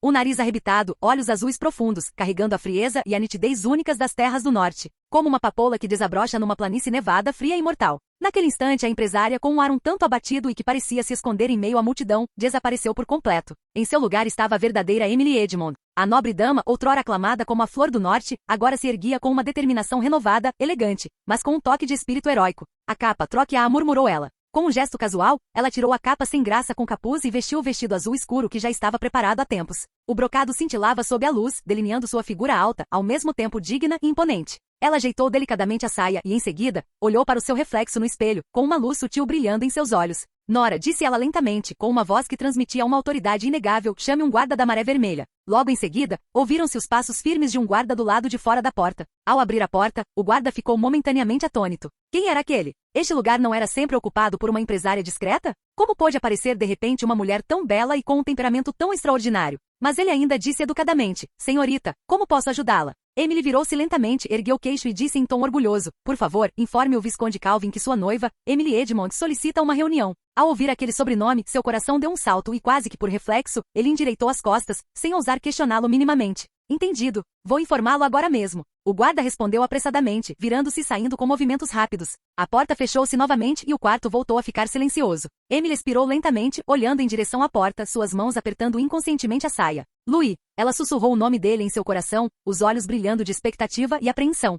Um nariz arrebitado, olhos azuis profundos, carregando a frieza e a nitidez únicas das terras do norte, como uma papoula que desabrocha numa planície nevada fria e mortal. Naquele instante a empresária, com um ar um tanto abatido e que parecia se esconder em meio à multidão, desapareceu por completo. Em seu lugar estava a verdadeira Emily Edmond. A nobre dama, outrora aclamada como a flor do norte, agora se erguia com uma determinação renovada, elegante, mas com um toque de espírito heróico. A capa, troque-a, murmurou ela. Com um gesto casual, ela tirou a capa sem graça com capuz e vestiu o vestido azul escuro que já estava preparado há tempos. O brocado cintilava sob a luz, delineando sua figura alta, ao mesmo tempo digna e imponente. Ela ajeitou delicadamente a saia e, em seguida, olhou para o seu reflexo no espelho, com uma luz sutil brilhando em seus olhos. Nora, disse ela lentamente, com uma voz que transmitia uma autoridade inegável, chame um guarda da Maré Vermelha. Logo em seguida, ouviram-se os passos firmes de um guarda do lado de fora da porta. Ao abrir a porta, o guarda ficou momentaneamente atônito. Quem era aquele? Este lugar não era sempre ocupado por uma empresária discreta? Como pôde aparecer de repente uma mulher tão bela e com um temperamento tão extraordinário? Mas ele ainda disse educadamente, senhorita, como posso ajudá-la? Emily virou-se lentamente, ergueu o queixo e disse em tom orgulhoso, por favor, informe o Visconde Calvin que sua noiva, Emily Edmond, solicita uma reunião. Ao ouvir aquele sobrenome, seu coração deu um salto e quase que por reflexo, ele endireitou as costas, sem ousar questioná-lo minimamente. Entendido. Vou informá-lo agora mesmo. O guarda respondeu apressadamente, virando-se e saindo com movimentos rápidos. A porta fechou-se novamente e o quarto voltou a ficar silencioso. Emily expirou lentamente, olhando em direção à porta, suas mãos apertando inconscientemente a saia. Louis. Ela sussurrou o nome dele em seu coração, os olhos brilhando de expectativa e apreensão.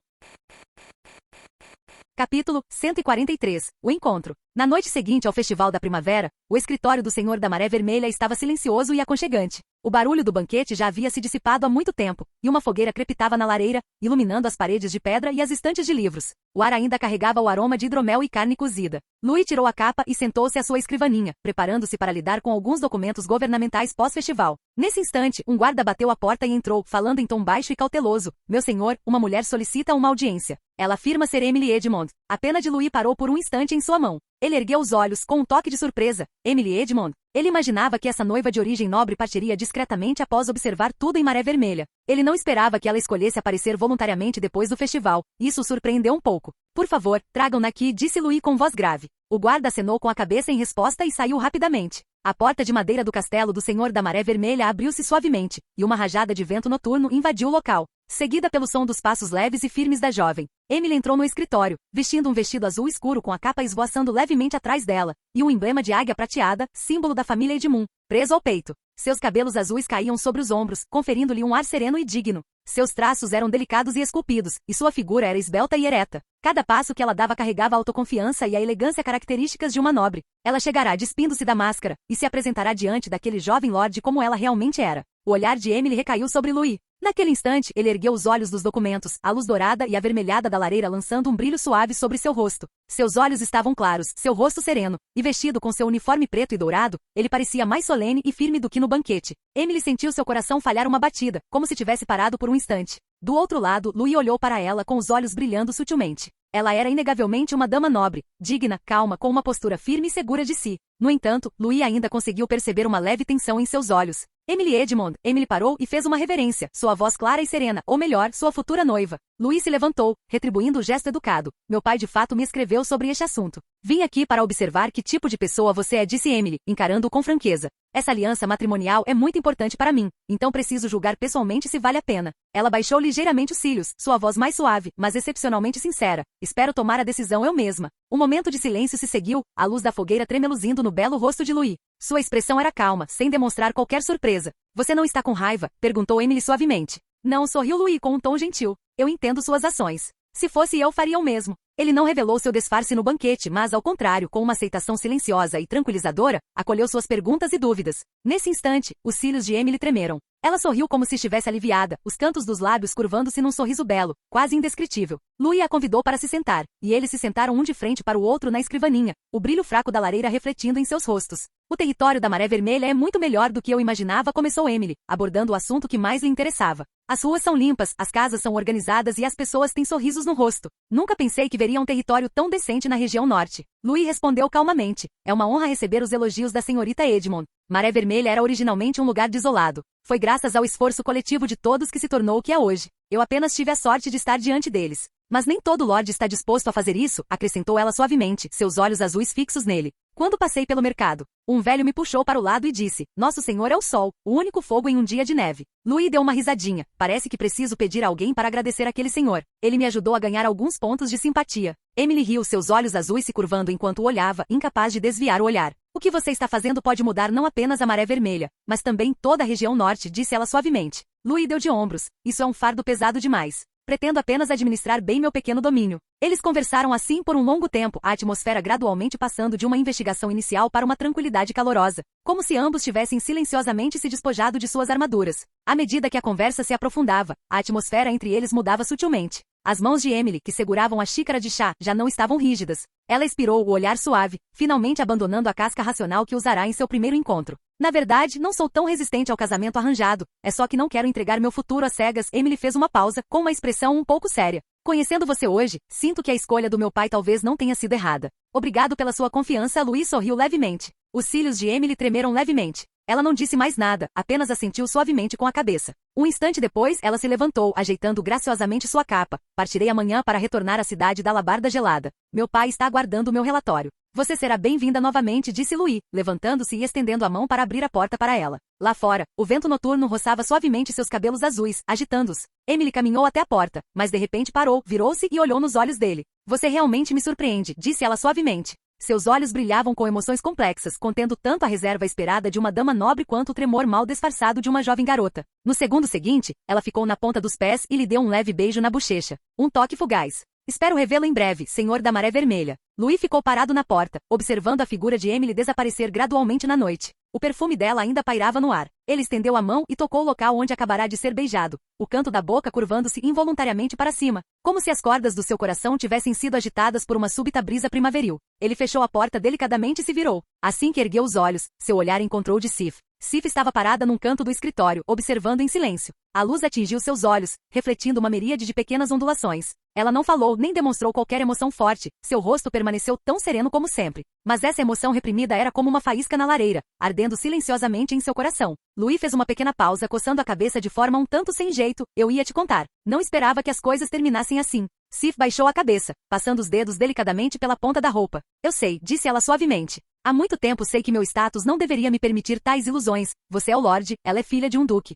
Capítulo 143. O encontro. Na noite seguinte ao Festival da Primavera, o escritório do Senhor da Maré Vermelha estava silencioso e aconchegante. O barulho do banquete já havia se dissipado há muito tempo, e uma fogueira crepitava na lareira, iluminando as paredes de pedra e as estantes de livros. O ar ainda carregava o aroma de hidromel e carne cozida. Louis tirou a capa e sentou-se à sua escrivaninha, preparando-se para lidar com alguns documentos governamentais pós-festival. Nesse instante, um guarda bateu à porta e entrou, falando em tom baixo e cauteloso. Meu senhor, uma mulher solicita uma audiência. Ela afirma ser Emily Edmond. A pena de Louis parou por um instante em sua mão. Ele ergueu os olhos, com um toque de surpresa. Emily Edmond? Ele imaginava que essa noiva de origem nobre partiria discretamente após observar tudo em Maré Vermelha. Ele não esperava que ela escolhesse aparecer voluntariamente depois do festival. Isso o surpreendeu um pouco. Por favor, tragam-na aqui, disse Louis com voz grave. O guarda acenou com a cabeça em resposta e saiu rapidamente. A porta de madeira do castelo do Senhor da Maré Vermelha abriu-se suavemente, e uma rajada de vento noturno invadiu o local, seguida pelo som dos passos leves e firmes da jovem. Emily entrou no escritório, vestindo um vestido azul escuro com a capa esvoaçando levemente atrás dela, e um emblema de águia prateada, símbolo da família Edmund, preso ao peito. Seus cabelos azuis caíam sobre os ombros, conferindo-lhe um ar sereno e digno. Seus traços eram delicados e esculpidos, e sua figura era esbelta e ereta. Cada passo que ela dava carregava a autoconfiança e a elegância características de uma nobre. Ela chegará despindo-se da máscara, e se apresentará diante daquele jovem lorde como ela realmente era. O olhar de Emily recaiu sobre Louis. Naquele instante, ele ergueu os olhos dos documentos, a luz dourada e avermelhada da lareira lançando um brilho suave sobre seu rosto. Seus olhos estavam claros, seu rosto sereno, e vestido com seu uniforme preto e dourado, ele parecia mais solene e firme do que no banquete. Emily sentiu seu coração falhar uma batida, como se tivesse parado por um instante. Do outro lado, Louis olhou para ela com os olhos brilhando sutilmente. Ela era inegavelmente uma dama nobre, digna, calma, com uma postura firme e segura de si. No entanto, Louis ainda conseguiu perceber uma leve tensão em seus olhos. Emily Edmond. Emily parou e fez uma reverência, sua voz clara e serena, ou melhor, sua futura noiva. Louis se levantou, retribuindo o gesto educado. Meu pai de fato me escreveu sobre este assunto. Vim aqui para observar que tipo de pessoa você é, disse Emily, encarando-o com franqueza. Essa aliança matrimonial é muito importante para mim, então preciso julgar pessoalmente se vale a pena. Ela baixou ligeiramente os cílios, sua voz mais suave, mas excepcionalmente sincera. Espero tomar a decisão eu mesma. Um momento de silêncio se seguiu, a luz da fogueira tremeluzindo no belo rosto de Louis. Sua expressão era calma, sem demonstrar qualquer surpresa. Você não está com raiva? Perguntou Emily suavemente. Não, sorriu Louis com um tom gentil. Eu entendo suas ações. Se fosse eu, faria o mesmo. Ele não revelou seu disfarce no banquete, mas, ao contrário, com uma aceitação silenciosa e tranquilizadora, acolheu suas perguntas e dúvidas. Nesse instante, os cílios de Emily tremeram. Ela sorriu como se estivesse aliviada, os cantos dos lábios curvando-se num sorriso belo, quase indescritível. Louis a convidou para se sentar, e eles se sentaram um de frente para o outro na escrivaninha, o brilho fraco da lareira refletindo em seus rostos. O território da Maré Vermelha é muito melhor do que eu imaginava, começou Emily, abordando o assunto que mais lhe interessava. As ruas são limpas, as casas são organizadas e as pessoas têm sorrisos no rosto. Nunca pensei que veria um território tão decente na região norte. Louis respondeu calmamente. É uma honra receber os elogios da senhorita Edmond. Maré Vermelha era originalmente um lugar desolado. Foi graças ao esforço coletivo de todos que se tornou o que é hoje. Eu apenas tive a sorte de estar diante deles. Mas nem todo Lorde está disposto a fazer isso, acrescentou ela suavemente, seus olhos azuis fixos nele. Quando passei pelo mercado, um velho me puxou para o lado e disse, Nosso Senhor é o sol, o único fogo em um dia de neve. Louis deu uma risadinha. Parece que preciso pedir a alguém para agradecer aquele senhor. Ele me ajudou a ganhar alguns pontos de simpatia. Emily riu, seus olhos azuis se curvando enquanto o olhava, incapaz de desviar o olhar. O que você está fazendo pode mudar não apenas a Maré Vermelha, mas também toda a região norte, disse ela suavemente. Louis deu de ombros. Isso é um fardo pesado demais. Pretendo apenas administrar bem meu pequeno domínio. Eles conversaram assim por um longo tempo, a atmosfera gradualmente passando de uma investigação inicial para uma tranquilidade calorosa, como se ambos tivessem silenciosamente se despojado de suas armaduras. À medida que a conversa se aprofundava, a atmosfera entre eles mudava sutilmente. As mãos de Emily, que seguravam a xícara de chá, já não estavam rígidas. Ela expirou o olhar suave, finalmente abandonando a casca racional que usará em seu primeiro encontro. Na verdade, não sou tão resistente ao casamento arranjado, é só que não quero entregar meu futuro às cegas. Emily fez uma pausa, com uma expressão um pouco séria. Conhecendo você hoje, sinto que a escolha do meu pai talvez não tenha sido errada. Obrigado pela sua confiança. Louis sorriu levemente. Os cílios de Emily tremeram levemente. Ela não disse mais nada, apenas assentiu suavemente com a cabeça. Um instante depois, ela se levantou, ajeitando graciosamente sua capa. Partirei amanhã para retornar à cidade da Labarda Gelada. Meu pai está aguardando o meu relatório. Você será bem-vinda novamente, disse Louis, levantando-se e estendendo a mão para abrir a porta para ela. Lá fora, o vento noturno roçava suavemente seus cabelos azuis, agitando-os. Emily caminhou até a porta, mas de repente parou, virou-se e olhou nos olhos dele. Você realmente me surpreende, disse ela suavemente. Seus olhos brilhavam com emoções complexas, contendo tanto a reserva esperada de uma dama nobre quanto o tremor mal disfarçado de uma jovem garota. No segundo seguinte, ela ficou na ponta dos pés e lhe deu um leve beijo na bochecha. Um toque fugaz. Espero revê-lo em breve, senhor da Maré Vermelha. Louis ficou parado na porta, observando a figura de Emily desaparecer gradualmente na noite. O perfume dela ainda pairava no ar. Ele estendeu a mão e tocou o local onde acabará de ser beijado, o canto da boca curvando-se involuntariamente para cima, como se as cordas do seu coração tivessem sido agitadas por uma súbita brisa primaveril. Ele fechou a porta delicadamente e se virou. Assim que ergueu os olhos, seu olhar encontrou de Sif. Sif estava parada num canto do escritório, observando em silêncio. A luz atingiu seus olhos, refletindo uma miríade de pequenas ondulações. Ela não falou nem demonstrou qualquer emoção forte, seu rosto permaneceu tão sereno como sempre. Mas essa emoção reprimida era como uma faísca na lareira, ardendo silenciosamente em seu coração. Louis fez uma pequena pausa, coçando a cabeça de forma um tanto sem jeito. Eu ia te contar. Não esperava que as coisas terminassem assim. Sif baixou a cabeça, passando os dedos delicadamente pela ponta da roupa. Eu sei, disse ela suavemente. Há muito tempo sei que meu status não deveria me permitir tais ilusões. Você é o Lorde, ela é filha de um duque.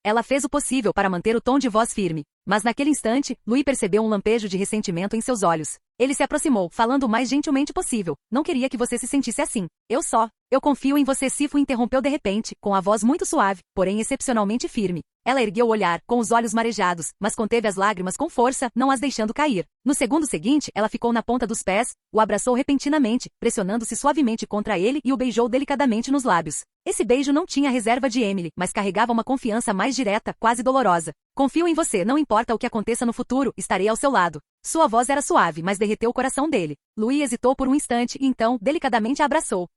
Ela fez o possível para manter o tom de voz firme. Mas naquele instante, Louis percebeu um lampejo de ressentimento em seus olhos. Ele se aproximou, falando o mais gentilmente possível. Não queria que você se sentisse assim. Eu confio em você. Sif o interrompeu de repente, com a voz muito suave, porém excepcionalmente firme. Ela ergueu o olhar, com os olhos marejados, mas conteve as lágrimas com força, não as deixando cair. No segundo seguinte, ela ficou na ponta dos pés, o abraçou repentinamente, pressionando-se suavemente contra ele e o beijou delicadamente nos lábios. Esse beijo não tinha a reserva de Emily, mas carregava uma confiança mais direta, quase dolorosa. Confio em você, não importa o que aconteça no futuro, estarei ao seu lado. Sua voz era suave, mas derreteu o coração dele. Louis hesitou por um instante e então, delicadamente a abraçou.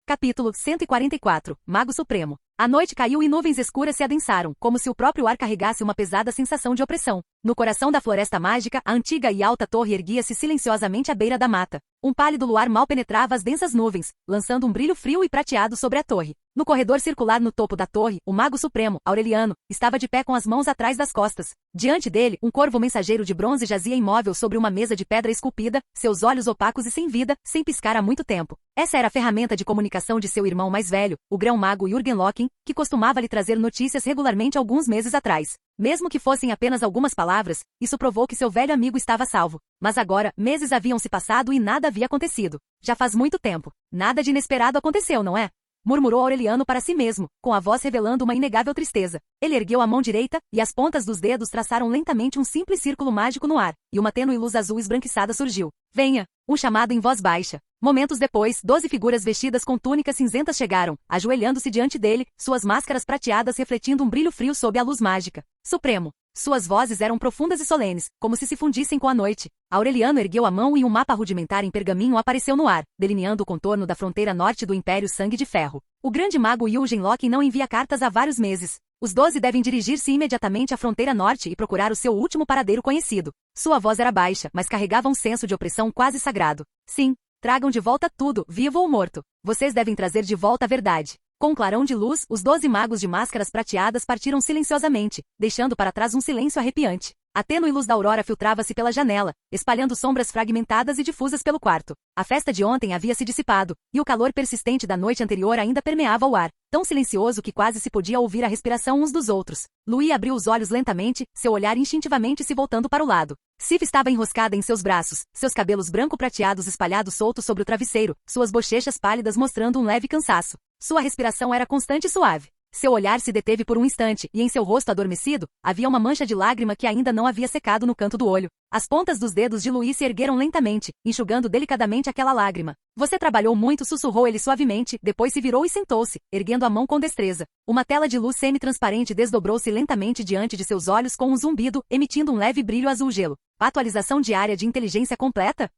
Capítulo 144. Mago Supremo. A noite caiu e nuvens escuras se adensaram, como se o próprio ar carregasse uma pesada sensação de opressão. No coração da floresta mágica, a antiga e alta torre erguia-se silenciosamente à beira da mata. Um pálido luar mal penetrava as densas nuvens, lançando um brilho frio e prateado sobre a torre. No corredor circular no topo da torre, o Mago Supremo, Aureliano, estava de pé com as mãos atrás das costas. Diante dele, um corvo mensageiro de bronze jazia imóvel sobre uma mesa de pedra esculpida, seus olhos opacos e sem vida, sem piscar há muito tempo. Essa era a ferramenta de comunicação de seu irmão mais velho, o grão-mago Jürgen Loken, que costumava lhe trazer notícias regularmente alguns meses atrás. Mesmo que fossem apenas algumas palavras, isso provou que seu velho amigo estava salvo. Mas agora, meses haviam se passado e nada havia acontecido. Já faz muito tempo. Nada de inesperado aconteceu, não é? murmurou Aureliano para si mesmo, com a voz revelando uma inegável tristeza. Ele ergueu a mão direita, e as pontas dos dedos traçaram lentamente um simples círculo mágico no ar, e uma tênue luz azul esbranquiçada surgiu. Venha! Um chamado em voz baixa. Momentos depois, 12 figuras vestidas com túnicas cinzentas chegaram, ajoelhando-se diante dele, suas máscaras prateadas refletindo um brilho frio sob a luz mágica. Supremo! Suas vozes eram profundas e solenes, como se fundissem com a noite. Aureliano ergueu a mão e um mapa rudimentar em pergaminho apareceu no ar, delineando o contorno da fronteira norte do Império Sangue de Ferro. O grande mago Yulgen Loki não envia cartas há vários meses. Os 12 devem dirigir-se imediatamente à fronteira norte e procurar o seu último paradeiro conhecido. Sua voz era baixa, mas carregava um senso de opressão quase sagrado. Sim, tragam de volta tudo, vivo ou morto. Vocês devem trazer de volta a verdade. Com um clarão de luz, os 12 magos de máscaras prateadas partiram silenciosamente, deixando para trás um silêncio arrepiante. A tênue luz da aurora filtrava-se pela janela, espalhando sombras fragmentadas e difusas pelo quarto. A festa de ontem havia se dissipado, e o calor persistente da noite anterior ainda permeava o ar, tão silencioso que quase se podia ouvir a respiração uns dos outros. Louis abriu os olhos lentamente, seu olhar instintivamente se voltando para o lado. Sif estava enroscada em seus braços, seus cabelos branco-prateados espalhados soltos sobre o travesseiro, suas bochechas pálidas mostrando um leve cansaço. Sua respiração era constante e suave. Seu olhar se deteve por um instante, e em seu rosto adormecido, havia uma mancha de lágrima que ainda não havia secado no canto do olho. As pontas dos dedos de Louis se ergueram lentamente, enxugando delicadamente aquela lágrima. Você trabalhou muito, sussurrou ele suavemente, depois se virou e sentou-se, erguendo a mão com destreza. Uma tela de luz semi-transparente desdobrou-se lentamente diante de seus olhos com um zumbido, emitindo um leve brilho azul-gelo. Atualização diária de inteligência completa?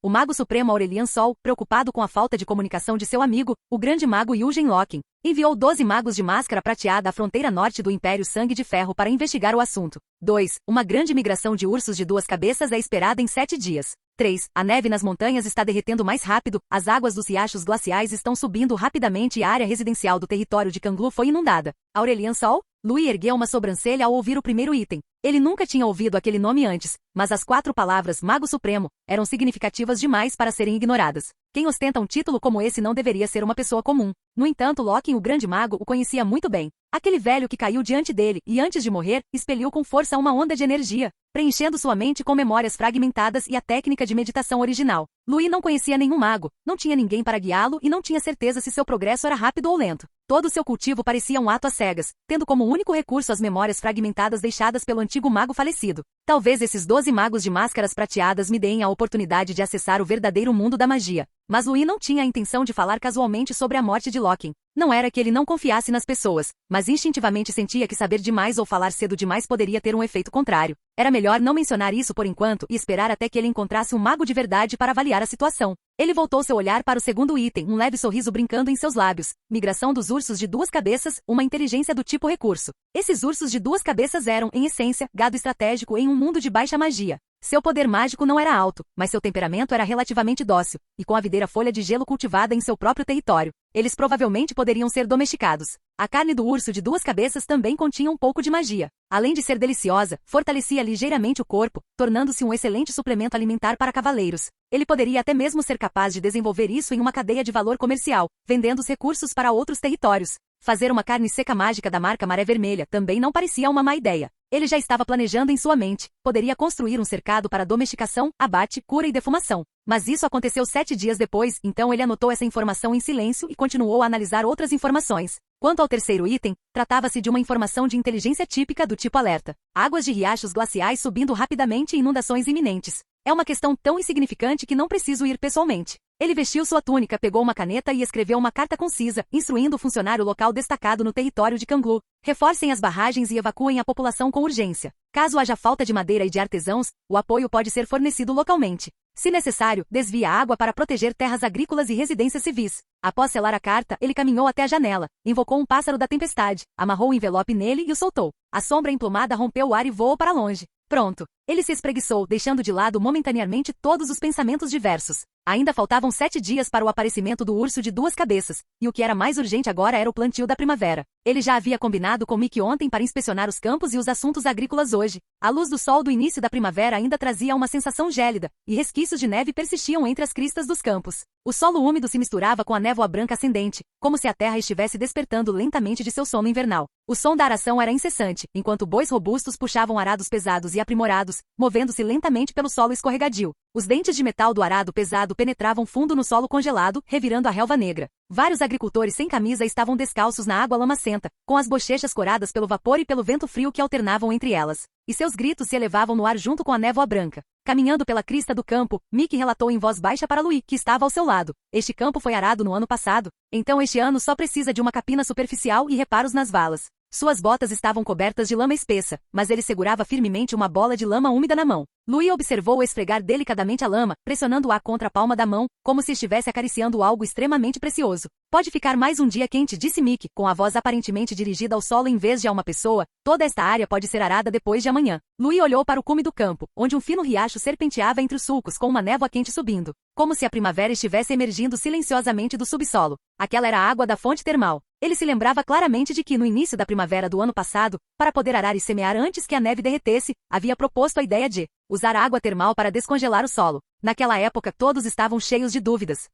O Mago Supremo Aurelian Sol, preocupado com a falta de comunicação de seu amigo, o grande mago Yulgen Loki, enviou 12 magos de máscara prateada à fronteira norte do Império Sangue de Ferro para investigar o assunto. 2. Uma grande migração de ursos de 2 cabeças é esperada em 7 dias. 3. A neve nas montanhas está derretendo mais rápido, as águas dos riachos glaciais estão subindo rapidamente e a área residencial do território de Kanglu foi inundada. Aurelian Sol? Louis ergueu uma sobrancelha ao ouvir o primeiro item. Ele nunca tinha ouvido aquele nome antes, mas as 4 palavras Mago Supremo eram significativas demais para serem ignoradas. Quem ostenta um título como esse não deveria ser uma pessoa comum. No entanto, Loki, o grande mago, o conhecia muito bem. Aquele velho que caiu diante dele e, antes de morrer, expeliu com força uma onda de energia, preenchendo sua mente com memórias fragmentadas e a técnica de meditação original. Louis não conhecia nenhum mago, não tinha ninguém para guiá-lo e não tinha certeza se seu progresso era rápido ou lento. Todo o seu cultivo parecia um ato às cegas, tendo como único recurso as memórias fragmentadas deixadas pelo antigo mago falecido. Talvez esses 12 magos de máscaras prateadas me deem a oportunidade de acessar o verdadeiro mundo da magia. Mas Louis não tinha a intenção de falar casualmente sobre a morte de Loki. Não era que ele não confiasse nas pessoas, mas instintivamente sentia que saber demais ou falar cedo demais poderia ter um efeito contrário. Era melhor não mencionar isso por enquanto e esperar até que ele encontrasse um mago de verdade para avaliar a situação. Ele voltou seu olhar para o segundo item, um leve sorriso brincando em seus lábios. Migração dos ursos de 2 cabeças, uma inteligência do tipo recurso. Esses ursos de 2 cabeças eram, em essência, gado estratégico em um mundo de baixa magia. Seu poder mágico não era alto, mas seu temperamento era relativamente dócil, e com a videira folha de gelo cultivada em seu próprio território, eles provavelmente poderiam ser domesticados. A carne do urso de 2 cabeças também continha um pouco de magia. Além de ser deliciosa, fortalecia ligeiramente o corpo, tornando-se um excelente suplemento alimentar para cavaleiros. Ele poderia até mesmo ser capaz de desenvolver isso em uma cadeia de valor comercial, vendendo os recursos para outros territórios. Fazer uma carne seca mágica da marca Maré Vermelha também não parecia uma má ideia. Ele já estava planejando em sua mente. Poderia construir um cercado para domesticação, abate, cura e defumação. Mas isso aconteceu 7 dias depois, então ele anotou essa informação em silêncio e continuou a analisar outras informações. Quanto ao terceiro item, tratava-se de uma informação de inteligência típica do tipo alerta. Águas de riachos glaciais subindo rapidamente e inundações iminentes. É uma questão tão insignificante que não preciso ir pessoalmente. Ele vestiu sua túnica, pegou uma caneta e escreveu uma carta concisa, instruindo o funcionário local destacado no território de Kanglu. Reforcem as barragens e evacuem a população com urgência. Caso haja falta de madeira e de artesãos, o apoio pode ser fornecido localmente. Se necessário, desvie a água para proteger terras agrícolas e residências civis. Após selar a carta, ele caminhou até a janela, invocou um pássaro da tempestade, amarrou o envelope nele e o soltou. A sombra emplumada rompeu o ar e voou para longe. Pronto. Ele se espreguiçou, deixando de lado momentaneamente todos os pensamentos diversos. Ainda faltavam 7 dias para o aparecimento do urso de 2 cabeças, e o que era mais urgente agora era o plantio da primavera. Ele já havia combinado com Mickey ontem para inspecionar os campos e os assuntos agrícolas hoje. A luz do sol do início da primavera ainda trazia uma sensação gélida, e resquícios de neve persistiam entre as cristas dos campos. O solo úmido se misturava com a névoa branca ascendente, como se a terra estivesse despertando lentamente de seu sono invernal. O som da aração era incessante, enquanto bois robustos puxavam arados pesados e aprimorados, movendo-se lentamente pelo solo escorregadio. Os dentes de metal do arado pesado penetravam fundo no solo congelado, revirando a relva negra. Vários agricultores sem camisa estavam descalços na água lamacenta, com as bochechas coradas pelo vapor e pelo vento frio que alternavam entre elas. E seus gritos se elevavam no ar junto com a névoa branca. Caminhando pela crista do campo, Mick relatou em voz baixa para Louis, que estava ao seu lado. Este campo foi arado no ano passado, então este ano só precisa de uma capina superficial e reparos nas valas. Suas botas estavam cobertas de lama espessa, mas ele segurava firmemente uma bola de lama úmida na mão. Louis observou-o esfregar delicadamente a lama, pressionando-a contra a palma da mão, como se estivesse acariciando algo extremamente precioso. Pode ficar mais um dia quente, disse Mick, com a voz aparentemente dirigida ao solo em vez de a uma pessoa. Toda esta área pode ser arada depois de amanhã. Louis olhou para o cume do campo, onde um fino riacho serpenteava entre os sulcos com uma névoa quente subindo, como se a primavera estivesse emergindo silenciosamente do subsolo. Aquela era a água da fonte termal. Ele se lembrava claramente de que, no início da primavera do ano passado, para poder arar e semear antes que a neve derretesse, havia proposto a ideia de usar a água termal para descongelar o solo. Naquela época todos estavam cheios de dúvidas.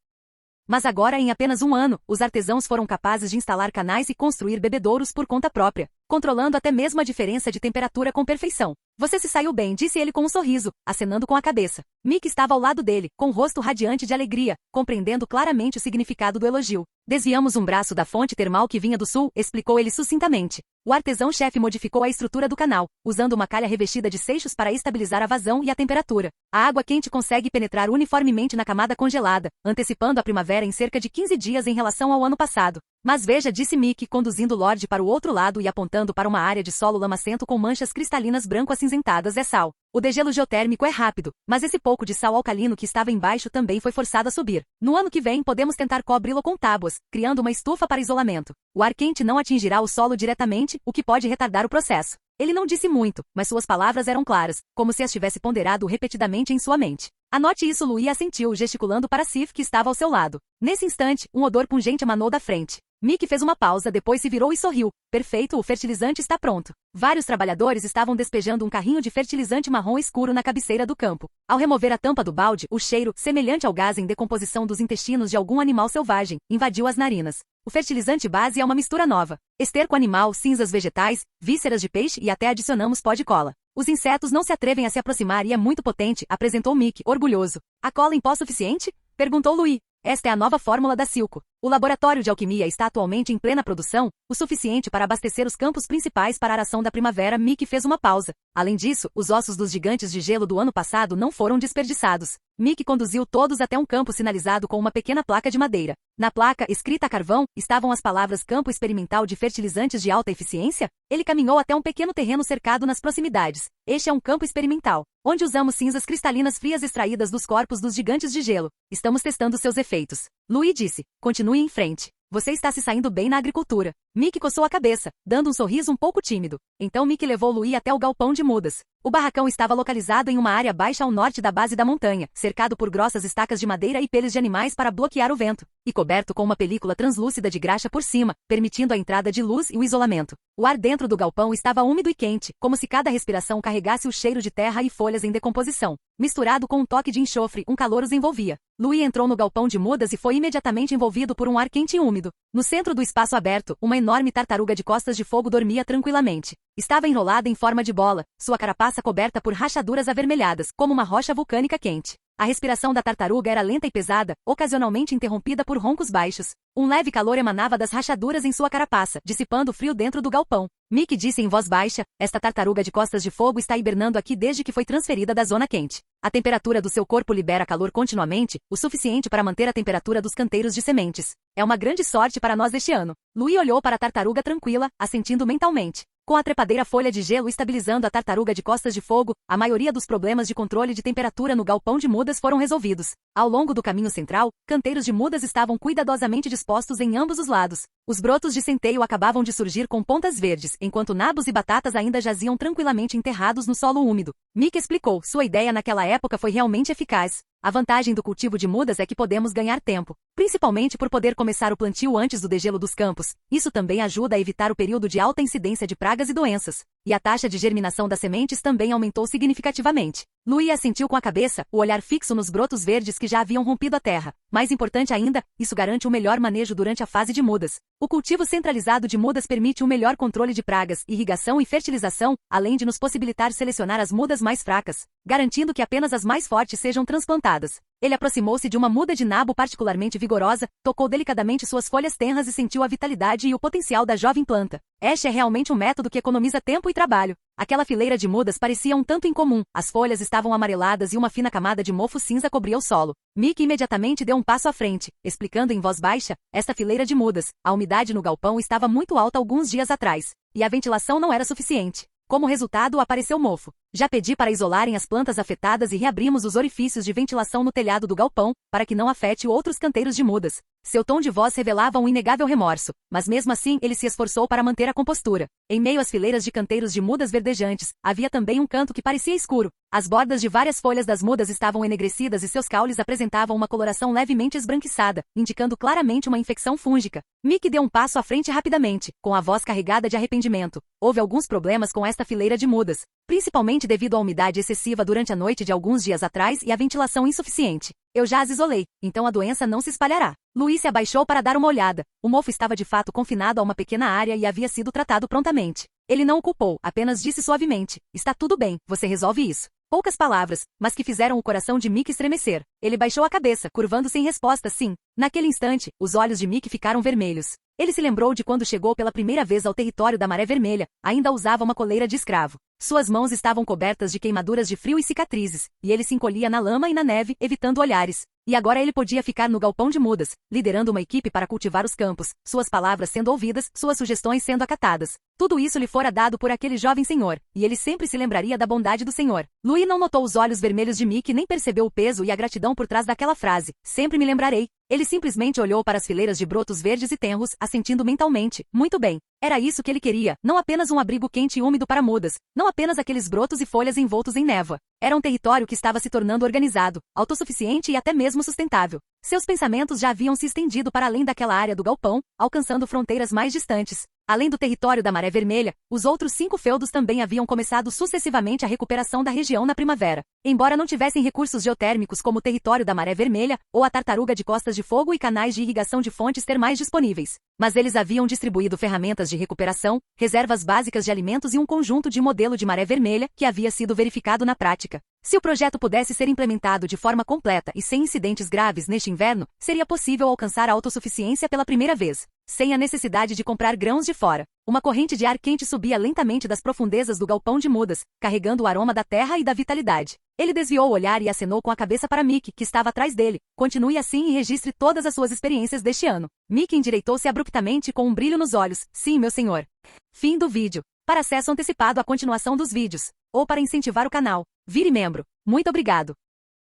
Mas agora, em apenas um ano, os artesãos foram capazes de instalar canais e construir bebedouros por conta própria, controlando até mesmo a diferença de temperatura com perfeição. Você se saiu bem, disse ele com um sorriso, acenando com a cabeça. Mick estava ao lado dele, com o rosto radiante de alegria, compreendendo claramente o significado do elogio. Desviamos um braço da fonte termal que vinha do sul, explicou ele sucintamente. O artesão-chefe modificou a estrutura do canal, usando uma calha revestida de seixos para estabilizar a vazão e a temperatura. A água quente consegue penetrar uniformemente na camada congelada, antecipando a primavera em cerca de 15 dias em relação ao ano passado. Mas veja, disse Mick, conduzindo Lord para o outro lado e apontando para uma área de solo lamacento com manchas cristalinas branco-acinzentadas. É sal. O degelo geotérmico é rápido, mas esse pouco de sal alcalino que estava embaixo também foi forçado a subir. No ano que vem podemos tentar cobri-lo com tábuas, criando uma estufa para isolamento. O ar quente não atingirá o solo diretamente, o que pode retardar o processo. Ele não disse muito, mas suas palavras eram claras, como se as tivesse ponderado repetidamente em sua mente. Anote isso, Louis assentiu, gesticulando para Sif, que estava ao seu lado. Nesse instante, um odor pungente emanou da frente. Mick fez uma pausa, depois se virou e sorriu. Perfeito, o fertilizante está pronto. Vários trabalhadores estavam despejando um carrinho de fertilizante marrom escuro na cabeceira do campo. Ao remover a tampa do balde, o cheiro, semelhante ao gás em decomposição dos intestinos de algum animal selvagem, invadiu as narinas. O fertilizante base é uma mistura nova. Esterco animal, cinzas vegetais, vísceras de peixe e até adicionamos pó de cola. Os insetos não se atrevem a se aproximar e é muito potente, apresentou Mick, orgulhoso. A cola em pó suficiente? Perguntou Louis. Esta é a nova fórmula da Silco. O laboratório de alquimia está atualmente em plena produção, o suficiente para abastecer os campos principais para a aração da primavera. Mick fez uma pausa. Além disso, os ossos dos gigantes de gelo do ano passado não foram desperdiçados. Mick conduziu todos até um campo sinalizado com uma pequena placa de madeira. Na placa, escrita a carvão, estavam as palavras Campo Experimental de Fertilizantes de Alta Eficiência. Ele caminhou até um pequeno terreno cercado nas proximidades. Este é um campo experimental, onde usamos cinzas cristalinas frias extraídas dos corpos dos gigantes de gelo. Estamos testando seus efeitos. Louis disse. Continue em frente. Você está se saindo bem na agricultura. Mick coçou a cabeça, dando um sorriso um pouco tímido. Então Mick levou Louis até o galpão de mudas. O barracão estava localizado em uma área baixa ao norte da base da montanha, cercado por grossas estacas de madeira e peles de animais para bloquear o vento, e coberto com uma película translúcida de graxa por cima, permitindo a entrada de luz e o isolamento. O ar dentro do galpão estava úmido e quente, como se cada respiração carregasse o cheiro de terra e folhas em decomposição. Misturado com um toque de enxofre, um calor os envolvia. Louis entrou no galpão de mudas e foi imediatamente envolvido por um ar quente e úmido. No centro do espaço aberto, uma enorme tartaruga de costas de fogo dormia tranquilamente. Estava enrolada em forma de bola, sua carapaça coberta por rachaduras avermelhadas, como uma rocha vulcânica quente. A respiração da tartaruga era lenta e pesada, ocasionalmente interrompida por roncos baixos. Um leve calor emanava das rachaduras em sua carapaça, dissipando o frio dentro do galpão. Mick disse em voz baixa, esta tartaruga de costas de fogo está hibernando aqui desde que foi transferida da zona quente. A temperatura do seu corpo libera calor continuamente, o suficiente para manter a temperatura dos canteiros de sementes. É uma grande sorte para nós este ano. Louis olhou para a tartaruga tranquila, assentindo mentalmente. Com a trepadeira folha de gelo estabilizando a tartaruga de costas de fogo, a maioria dos problemas de controle de temperatura no galpão de mudas foram resolvidos. Ao longo do caminho central, canteiros de mudas estavam cuidadosamente dispostos em ambos os lados. Os brotos de centeio acabavam de surgir com pontas verdes, enquanto nabos e batatas ainda jaziam tranquilamente enterrados no solo úmido. Mick explicou, sua ideia naquela época foi realmente eficaz. A vantagem do cultivo de mudas é que podemos ganhar tempo, principalmente por poder começar o plantio antes do degelo dos campos. Isso também ajuda a evitar o período de alta incidência de pragas e doenças. E a taxa de germinação das sementes também aumentou significativamente. Louis assentiu com a cabeça, o olhar fixo nos brotos verdes que já haviam rompido a terra. Mais importante ainda, isso garante um melhor manejo durante a fase de mudas. O cultivo centralizado de mudas permite um melhor controle de pragas, irrigação e fertilização, além de nos possibilitar selecionar as mudas mais fracas, garantindo que apenas as mais fortes sejam transplantadas. Ele aproximou-se de uma muda de nabo particularmente vigorosa, tocou delicadamente suas folhas tenras e sentiu a vitalidade e o potencial da jovem planta. Este é realmente um método que economiza tempo e trabalho. Aquela fileira de mudas parecia um tanto incomum, as folhas estavam amareladas e uma fina camada de mofo cinza cobria o solo. Mickey imediatamente deu um passo à frente, explicando em voz baixa, esta fileira de mudas, a umidade no galpão estava muito alta alguns dias atrás, e a ventilação não era suficiente. Como resultado, apareceu mofo. Já pedi para isolarem as plantas afetadas e reabrimos os orifícios de ventilação no telhado do galpão, para que não afete outros canteiros de mudas. Seu tom de voz revelava um inegável remorso, mas mesmo assim ele se esforçou para manter a compostura. Em meio às fileiras de canteiros de mudas verdejantes, havia também um canto que parecia escuro. As bordas de várias folhas das mudas estavam enegrecidas e seus caules apresentavam uma coloração levemente esbranquiçada, indicando claramente uma infecção fúngica. Mickey deu um passo à frente rapidamente, com a voz carregada de arrependimento. Houve alguns problemas com esta fileira de mudas, principalmente devido à umidade excessiva durante a noite de alguns dias atrás e à ventilação insuficiente. Eu já as isolei, então a doença não se espalhará. Luís se abaixou para dar uma olhada. O mofo estava de fato confinado a uma pequena área e havia sido tratado prontamente. Ele não o culpou, apenas disse suavemente: "Está tudo bem, você resolve isso." Poucas palavras, mas que fizeram o coração de Mickey estremecer. Ele baixou a cabeça, curvando-se em resposta sim. Naquele instante, os olhos de Mickey ficaram vermelhos. Ele se lembrou de quando chegou pela primeira vez ao território da Maré Vermelha, ainda usava uma coleira de escravo. Suas mãos estavam cobertas de queimaduras de frio e cicatrizes, e ele se encolhia na lama e na neve, evitando olhares. E agora ele podia ficar no galpão de mudas, liderando uma equipe para cultivar os campos, suas palavras sendo ouvidas, suas sugestões sendo acatadas. Tudo isso lhe fora dado por aquele jovem senhor, e ele sempre se lembraria da bondade do senhor. Louis não notou os olhos vermelhos de Mickey nem percebeu o peso e a gratidão por trás daquela frase: "Sempre me lembrarei." Ele simplesmente olhou para as fileiras de brotos verdes e tenros, assentindo mentalmente: muito bem. Era isso que ele queria, não apenas um abrigo quente e úmido para mudas, não apenas aqueles brotos e folhas envoltos em névoa. Era um território que estava se tornando organizado, autossuficiente e até mesmo sustentável. Seus pensamentos já haviam se estendido para além daquela área do galpão, alcançando fronteiras mais distantes. Além do território da Maré Vermelha, os outros 5 feudos também haviam começado sucessivamente a recuperação da região na primavera. Embora não tivessem recursos geotérmicos como o território da Maré Vermelha, ou a Tartaruga de Costas de Fogo e canais de irrigação de fontes termais disponíveis. Mas eles haviam distribuído ferramentas de recuperação, reservas básicas de alimentos e um conjunto de modelo de Maré Vermelha que havia sido verificado na prática. Se o projeto pudesse ser implementado de forma completa e sem incidentes graves neste inverno, seria possível alcançar a autossuficiência pela primeira vez, sem a necessidade de comprar grãos de fora. Uma corrente de ar quente subia lentamente das profundezas do galpão de mudas, carregando o aroma da terra e da vitalidade. Ele desviou o olhar e acenou com a cabeça para Mickey, que estava atrás dele. Continue assim e registre todas as suas experiências deste ano. Mickey endireitou-se abruptamente com um brilho nos olhos. Sim, meu senhor. Fim do vídeo. Para acesso antecipado à continuação dos vídeos, ou para incentivar o canal, vire membro. Muito obrigado.